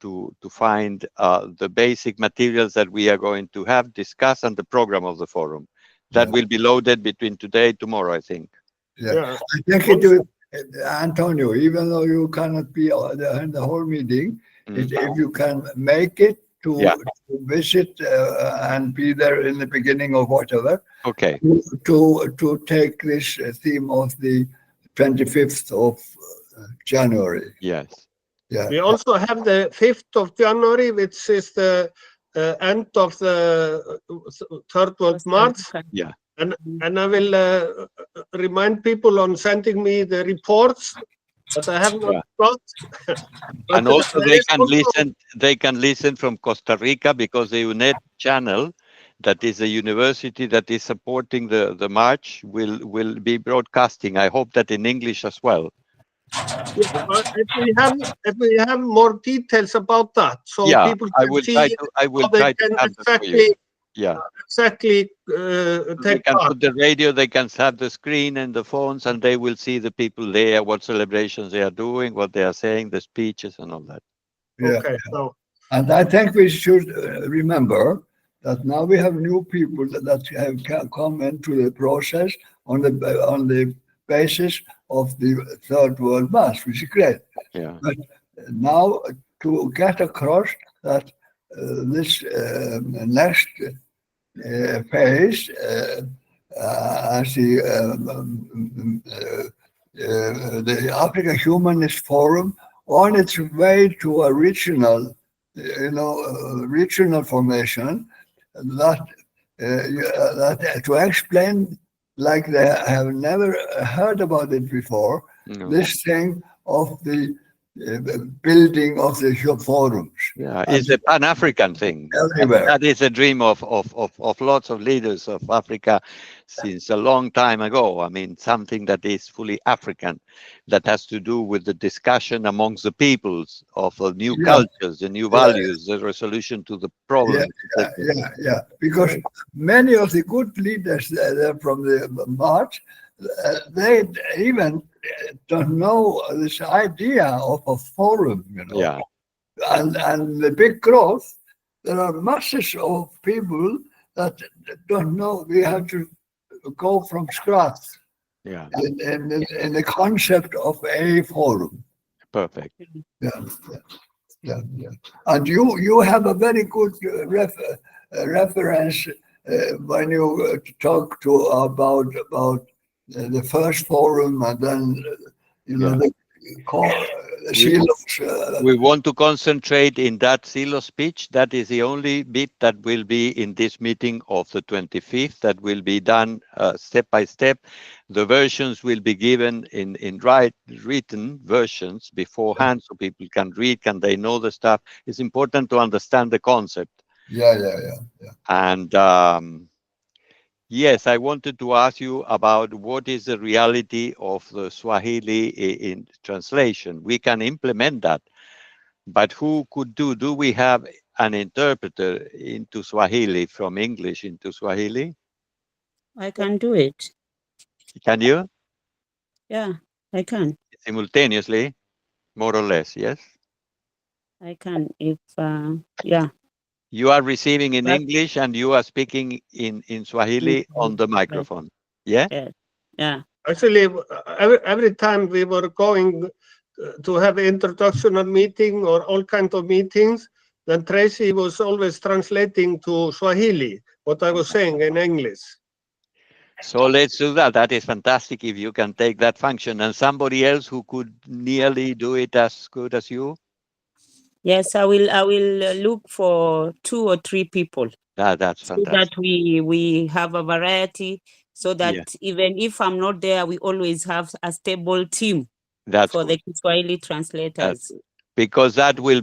find the basic materials that we are going to have discussed and the program of the forum. That will be loaded between today and tomorrow, I think. Yeah. I think it will, Antonio, even though you cannot be in the whole meeting, if you can make it to visit and be there in the beginning of whatever, okay, to take this theme of the 25th of January. Yes. Yeah. We also have the 5th of January, which is the end of the third world march. Yeah. And I will remind people on sending me the reports that I have not got. And also they can listen from Costa Rica, because the UNED channel, that is a university that is supporting the march, will be broadcasting. I hope that in English as well. If we have more details about that, so people can see I will try to have that for you. Exactly. They can put the radio, they can have the screen and the phones, and they will see the people there, what celebrations they are doing, what they are saying, the speeches and all that. Okay. So, and I think we should remember that now we have new people that have come into the process on the basis of the Third World Mass, which is great. Yeah. But now to get across that this next phase, as the African Humanist Forum, on its way to a regional, regional formation, that to explain, like they have never heard about it before, this thing of the building of the forums. Yeah, it's a Pan-African thing. That is a dream of lots of leaders of Africa since a long time ago. I mean, something that is fully African, that has to do with the discussion amongst the peoples of new cultures, the new values, the resolution to the problems. Because many of the good leaders from the march, they even don't know this idea of a forum, and the big growth. There are masses of people that don't know. We have to go from scratch. Yeah. In the concept of a forum. Perfect. Yeah. And you have a very good reference when you talk about the first forum, and then we want to concentrate in that silo speech. That is the only bit that will be in this meeting of the 25th. That will be done step by step. The versions will be given in written versions beforehand, so people can read, and they know the stuff. It's important to understand the concept. Yeah. And yes, I wanted to ask you about what is the reality of the Swahili in translation. We can implement that, but who could do? Do we have an interpreter into Swahili, from English into Swahili? I can do it. Can you? Yeah, I can. Simultaneously, more or less, yes? I can, if, yeah. You are receiving in English and you are speaking in Swahili on the microphone. Yeah? Yeah. Actually, every time we were going to have an introductional meeting or all kinds of meetings, then Tracy was always translating to Swahili what I was saying in English. So let's do that. That is fantastic if you can take that function. And somebody else who could nearly do it as good as you? Yes, I will look for 2 or 3 people. That's fantastic. So that we have a variety, so that even if I'm not there, we always have a stable team for the Kiswahili translators. Because that will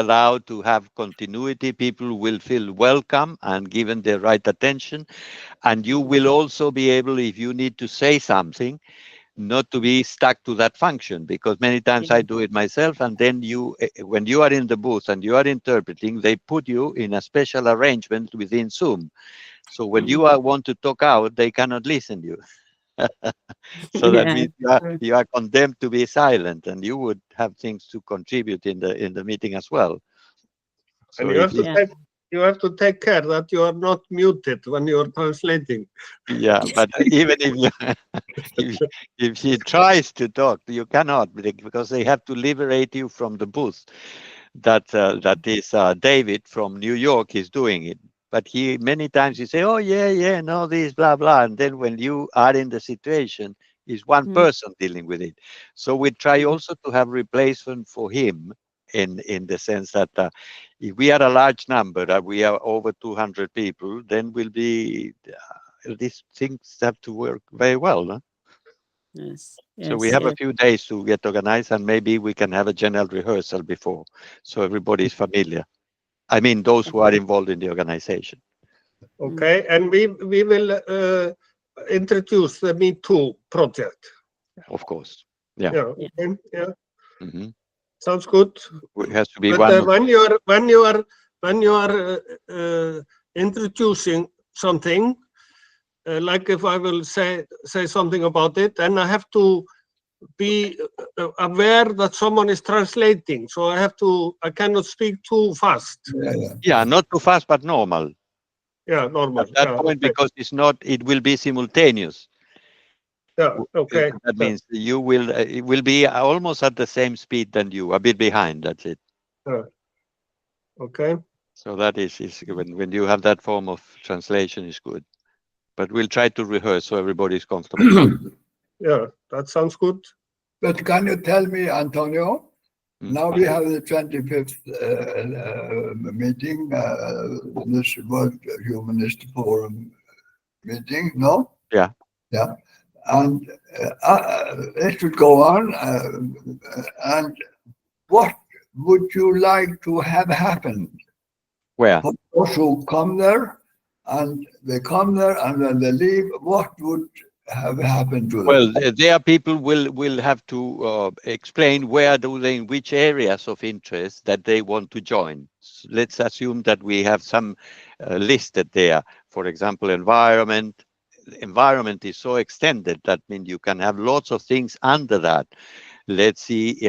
allow to have continuity. People will feel welcome and given the right attention. And you will also be able, if you need to say something, not to be stuck to that function, because many times I do it myself, and then when you are in the booth and you are interpreting, they put you in a special arrangement within Zoom. So when you want to talk out, they cannot listen to you. So that Yeah. means you are condemned to be silent, and you would have things to contribute in the meeting as well. So And you have to Yeah. take care that you are not muted when you are translating. yeah, but even if you if she tries to talk, you cannot, because they have to liberate you from the booth. That is David from New York is doing it. But he many times he say, "Oh yeah, no this blah blah," and then when you are in the situation, is one Mm. person dealing with it. So we try also to have replacement for him in the sense that if we are a large number, we are over 200 people, then will be these things have to work very well. No? Yes. So we Yes. have a Yes. few days to get organized, and maybe we can have a general rehearsal before, so everybody is familiar. I mean, those who are involved in the organization. Okay, and we will introduce the Me Too project. Of course. Yeah. Yeah. Okay. Yeah. hmm Sounds good. It has to be But one. when you are introducing something, like if I will say something about it, then I have to be aware that someone is translating. So I cannot speak too fast. Yeah, not too fast, but normal. Yeah, normal. At that Yeah, point, okay. because it's not, it will be simultaneous. Yeah, okay. That means you will, it will be almost at the same speed than you, a bit behind. That's it. Okay. So that is when you have that form of translation is good. But we'll try to rehearse so everybody is comfortable. Yeah, that sounds good. But can you tell me, Antonio? Now we have the 25th meeting, this World Humanist Forum meeting, no? Yeah. Yeah. And it should go on. And what would you like to have happen? Where? For those who come there, and they come there and then they leave, what would have happened to them? Well, there people will have to explain where do they, in which areas of interest that they want to join. So let's assume that we have some listed there. For example, environment. Environment is so extended that means you can have lots of things under that. Let's see,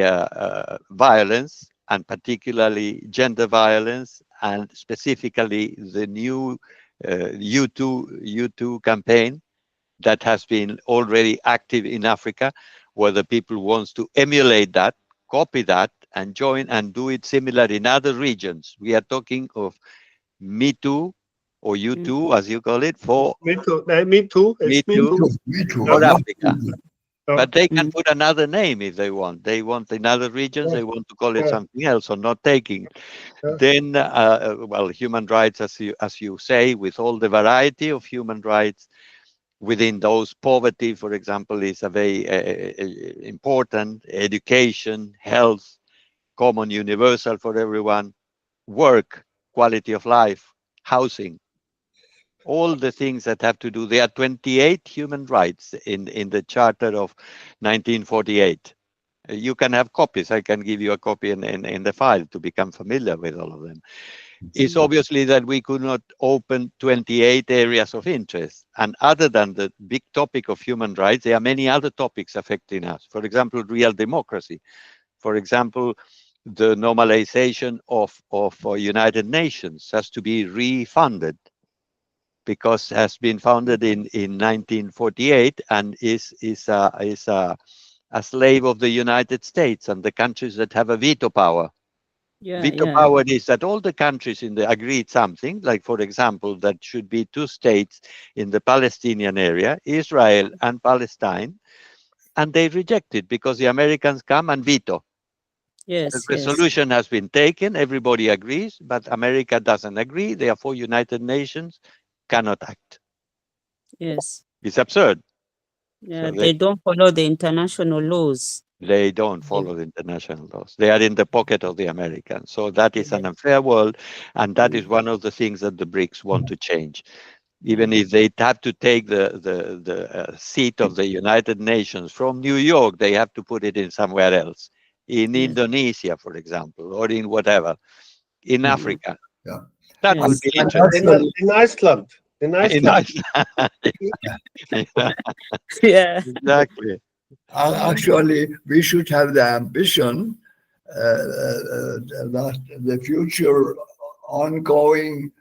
violence, and particularly gender violence, and specifically the new U2 campaign that has been already active in Africa, where the people wants to emulate that, copy that, and join and do it similar in other regions. We are talking of Me Too, or U2, as you call it, for Me too. Me too. It's Me me Too too. Me too. for Not Africa. Yeah. But they can put another name if they want. They want in other regions, they want to call it Yeah. something else or not taking. Yeah. Then, well, human rights, as you say, with all the variety of human rights, within those, poverty, for example, is a very important. Education, health, common, universal for everyone. Work, quality of life, housing, all the things that have to do. There are 28 human rights in the Charter of 1948. You can have copies. I can give you a copy in the file to become familiar with all of them. It's obviously that we could not open 28 areas of interest. And other than the big topic of human rights, there are many other topics affecting us. For example, real democracy. For example, the normalization of United Nations has to be refunded, because has been founded in 1948 and is a slave of the United States and the countries that have a veto power. Veto power is that all the countries in the agreed something, like for example, that should be two states in the Palestinian area, Israel and Palestine, and they reject it because the Americans come and veto. Yes. The resolution has been taken, everybody agrees, but America doesn't agree. Therefore, United Nations cannot act. Yes. It's absurd. Yeah. So They don't follow the international laws. they don't follow the international laws. They are in the pocket of the Americans. So that is an unfair world, and that is one of the things that the BRICS want to change. Even if they have to take the seat of the United Nations from New York, they have to put it in somewhere else, in Indonesia, for example, or in whatever, in Africa. Yeah. That would Yes. be interesting. In Iceland. In In Iceland. Iceland. Yeah. Exactly. Actually, we should have the ambition that the future ongoing,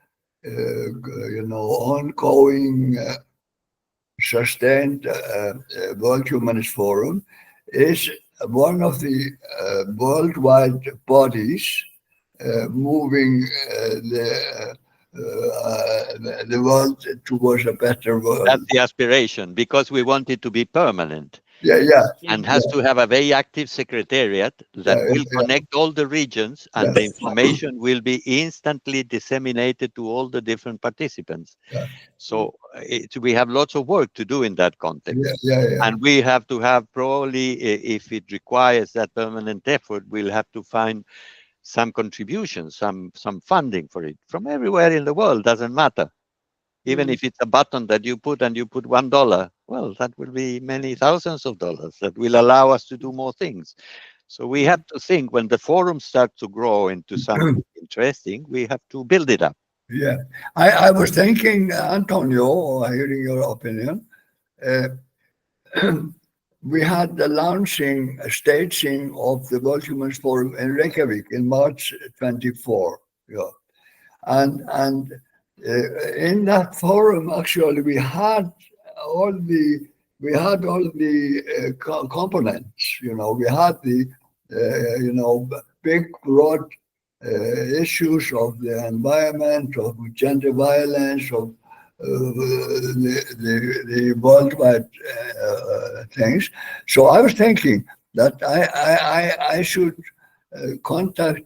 ongoing sustained World Humanist Forum is one of the worldwide bodies moving the world towards a better world. That's the aspiration, because we want it to be permanent. Yeah. And has to have a very active secretariat that will connect all the regions, and the information will be instantly disseminated to all the different participants. So we have lots of work to do in that context. And we have to have probably, if it requires that permanent effort, we'll have to find some contributions, some funding for it from everywhere in the world, doesn't matter. Even if it's a button that you put and you put $1, well, that will be many thousands of dollars that will allow us to do more things. So we have to think, when the forum starts to grow into something interesting, we have to build it up. Yeah, I was thinking, Antonio, hearing your opinion, we had the staging of the World Humanist Forum in Reykjavik in March 24. Yeah. And in that forum, actually, we had all the components. We had the big, broad issues of the environment, of gender violence, of the worldwide things. So I was thinking that I should contact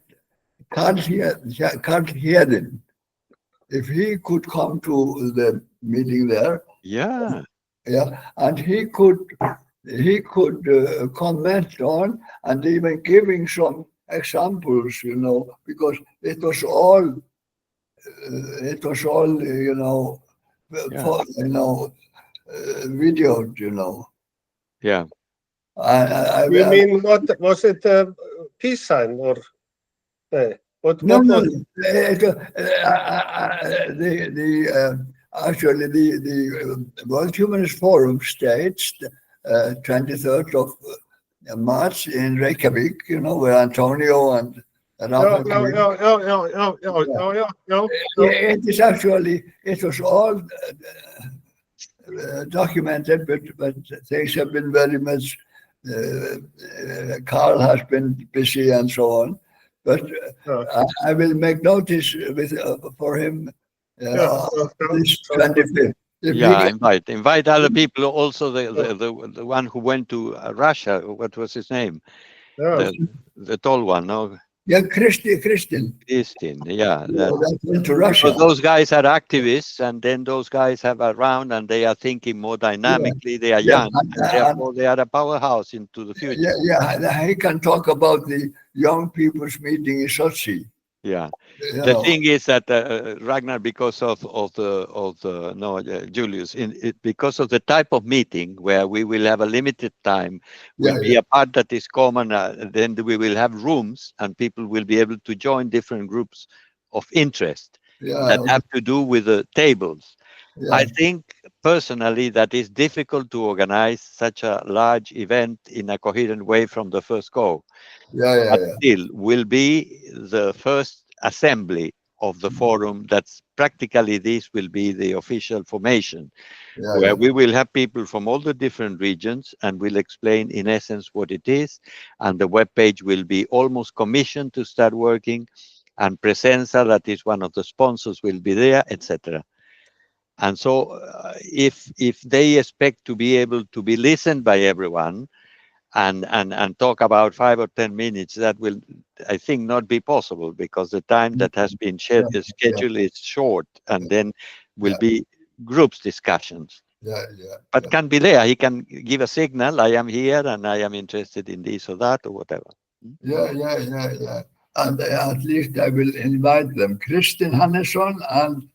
Carl Hedin, if he could come to the meeting there. Yeah. And he could comment on, and even giving some examples, because it was all videoed, Yeah. You mean, what was it? A peace sign or what? No. Was Actually, the World Humanist Forum staged 23rd of March in Reykjavik, where Antonio and Rafa. It is actually, it was all documented, but things have been very much. Carl has been busy and so on, but I will make notice for him. This 25th. Invite other people. Also, the one who went to Russia. What was his name? The tall one. No. Yeah, Kristin. Yeah. That went to Russia. So those guys are activists, and then those guys have around, and they are thinking more dynamically. They are young, and therefore they are a powerhouse into the future. Yeah. He can talk about the young people's meeting in Sochi. Yeah. The thing is that Ragnar, because of Julius, because of the type of meeting where we will have a limited time, will be a part that is common. Then we will have rooms, and people will be able to join different groups of interest that have to do with the tables. I think personally that is difficult to organize such a large event in a coherent way from the first go. But still will be the first assembly of the forum. That's practically, this will be the official formation, where we will have people from all the different regions, and will explain in essence what it is, and the webpage will be almost commissioned to start working, and Presenza, that is one of the sponsors, will be there, etc. And so if they expect to be able to be listened by everyone and talk about 5 or 10 minutes, that will, I think, not be possible, because the time that has been scheduled is short, and then will be groups discussions. But can be there. He can give a signal, I am here and I am interested in this or that or whatever. Yeah. And at least I will invite them, Kristin Hannesson and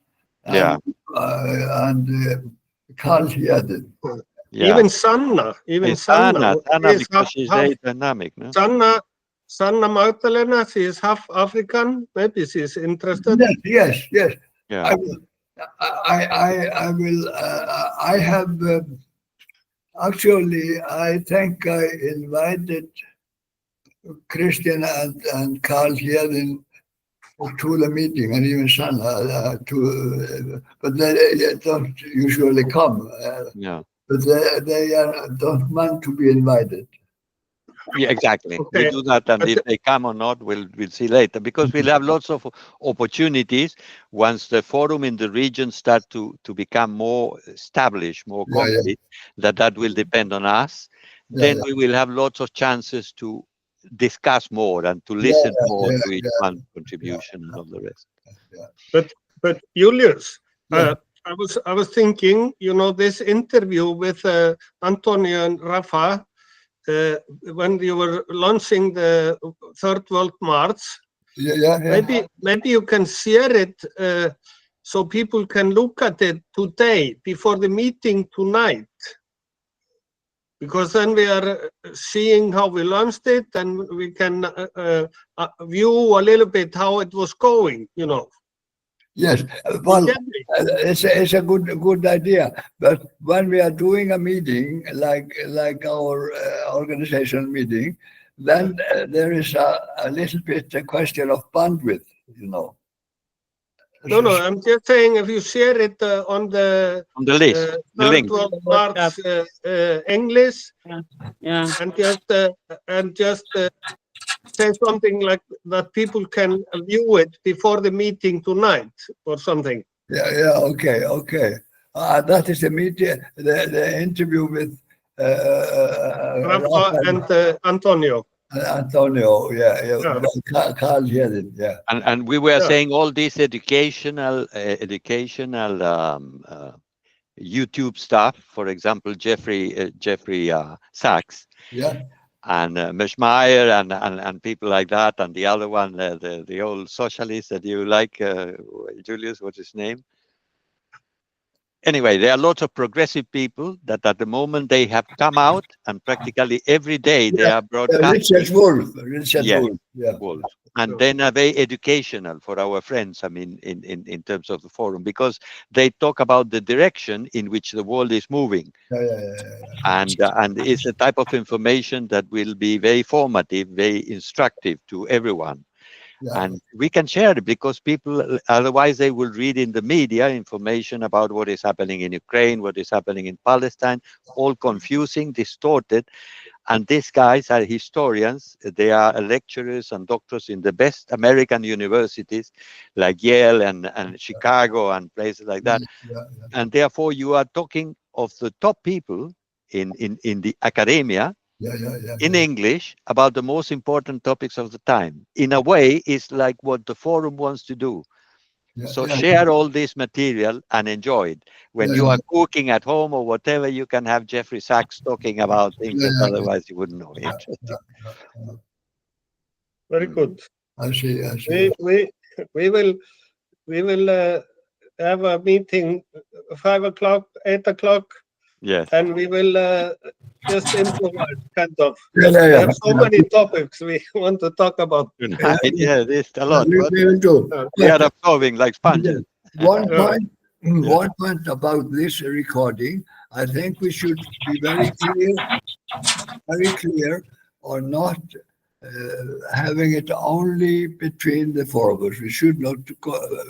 Carl Hedin. Even Sanna. Sanna, because she's very dynamic. No? Sanna Magdalena, she is half African. Maybe she's interested. Yes. Yeah. I will. I have actually. I think I invited Christian and Carl here to the meeting, and even San but they don't usually come. Yeah. But they don't want to be invited. Yeah, exactly. Okay. We do that, and But if they come or not, we'll see later, because we'll have lots of opportunities once the forum in the region start to become more established, more Yeah, yeah. complete. That will depend on us. Yeah, Then yeah. we will have lots of chances to discuss more and to Yeah, listen yeah, more yeah, to each yeah, one's contribution and all the rest. but Julius, Yeah. I was thinking, this interview with Antonio and Rafa, when you were launching the Third World March, Yeah. maybe you can share it so people can look at it today before the meeting tonight, because then we are seeing how we launched it, and we can view a little bit how it was going. Yes. Well, it's a good idea. But when we are doing a meeting like our organizational meeting, then there is a little bit a question of bandwidth. No, I'm just saying if you share it on the list, the Third link. World March English, Yeah. and just say something like that people can view it before the meeting tonight or something. Yeah. Okay. That is the meeting, the interview with Rafa and Antonio. Antonio. Yeah. Carl Jedin. Yeah. And we were Yeah. saying all these educational YouTube stuff. For example, Jeffrey Sachs. Yeah. And Meshmeyer and people like that, and the other one, the old socialist that you like, Julius, what's his name? Anyway, there are lots of progressive people that at the moment they have come out, and practically every day they are broadcasting. Richard Wolff. Yeah. Wolff. And then are very educational for our friends, I mean, in terms of the forum, because they talk about the direction in which the world is moving. And it's a type of information that will be very formative, very instructive to everyone. Yeah. And we can share it, because people, otherwise they will read in the media information about what is happening in Ukraine, what is happening in Palestine, all confusing, distorted. And these guys are historians. They are lecturers and doctors in the best American universities like Yale and Chicago and places like that. Yeah. And therefore you are talking of the top people in the academia in English about the most important topics of the time. In a way, it's like what the forum wants to do. So share all this material and enjoy it. When you are cooking at home or whatever, you can have Jeffrey Sachs talking about things that otherwise you wouldn't know. Interesting. Very good. I see. We will have a meeting 5 o'clock, 8 o'clock. Yes. And we will just improvise, kind of. Yeah. There are so many topics we want to talk about. Yeah, there's a lot. We will do. We are absorbing like sponges. One point about this recording, I think we should be very clear or not having it only between the four of us. We should not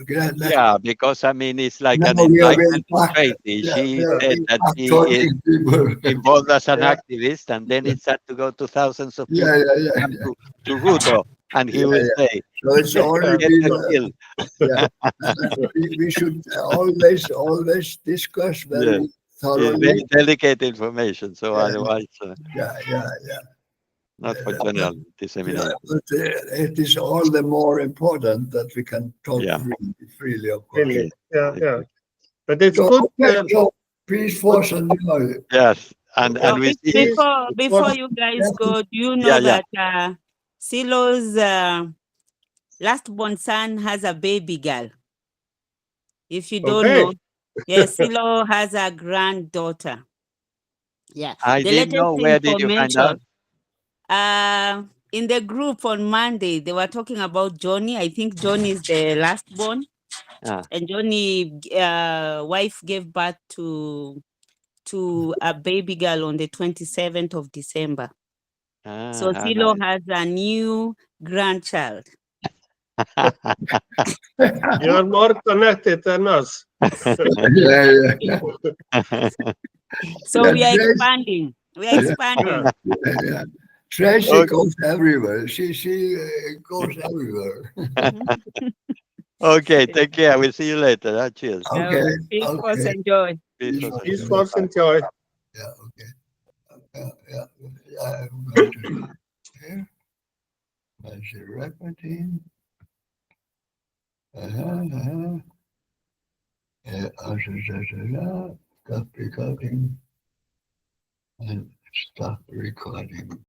Yeah, because I mean, it's like No, an we are enlightenment being crazy. She said that she talking is people. involved as an activist, and then it had to go to thousands of people to Ruto, and he will say, So it's only we should always discuss very thoroughly. It's very delicate information, so otherwise, Yeah. not for general dissemination. But it is all the more important that we can talk freely, of course. Really. Yeah. But it's good. So, peace, force, and joy. Yes, and we see. Before you guys go, do you know that Silo's last born son has a baby girl? If you don't know, yes, Silo has a granddaughter. Yeah, I didn't know. Where did you find out? In the group on Monday, they were talking about Johnny. I think Johnny is the last born. And Johnny wife gave birth to a baby girl on the 27th of December. So how Silo nice. has a new grandchild. You are more connected than us. Yeah, yeah. So Yeah, we are Tracy- expanding. We are expanding. yeah. Tracy Okay. goes everywhere. She goes everywhere. Okay, take care. We'll see you later. Cheers. Okay. Peace, force, Okay. and joy. Peace, Peace, force, Peace, and force, and joy. Yeah. Okay. Yeah. I'm going to here. Measure recording. Stop recording and stop recording.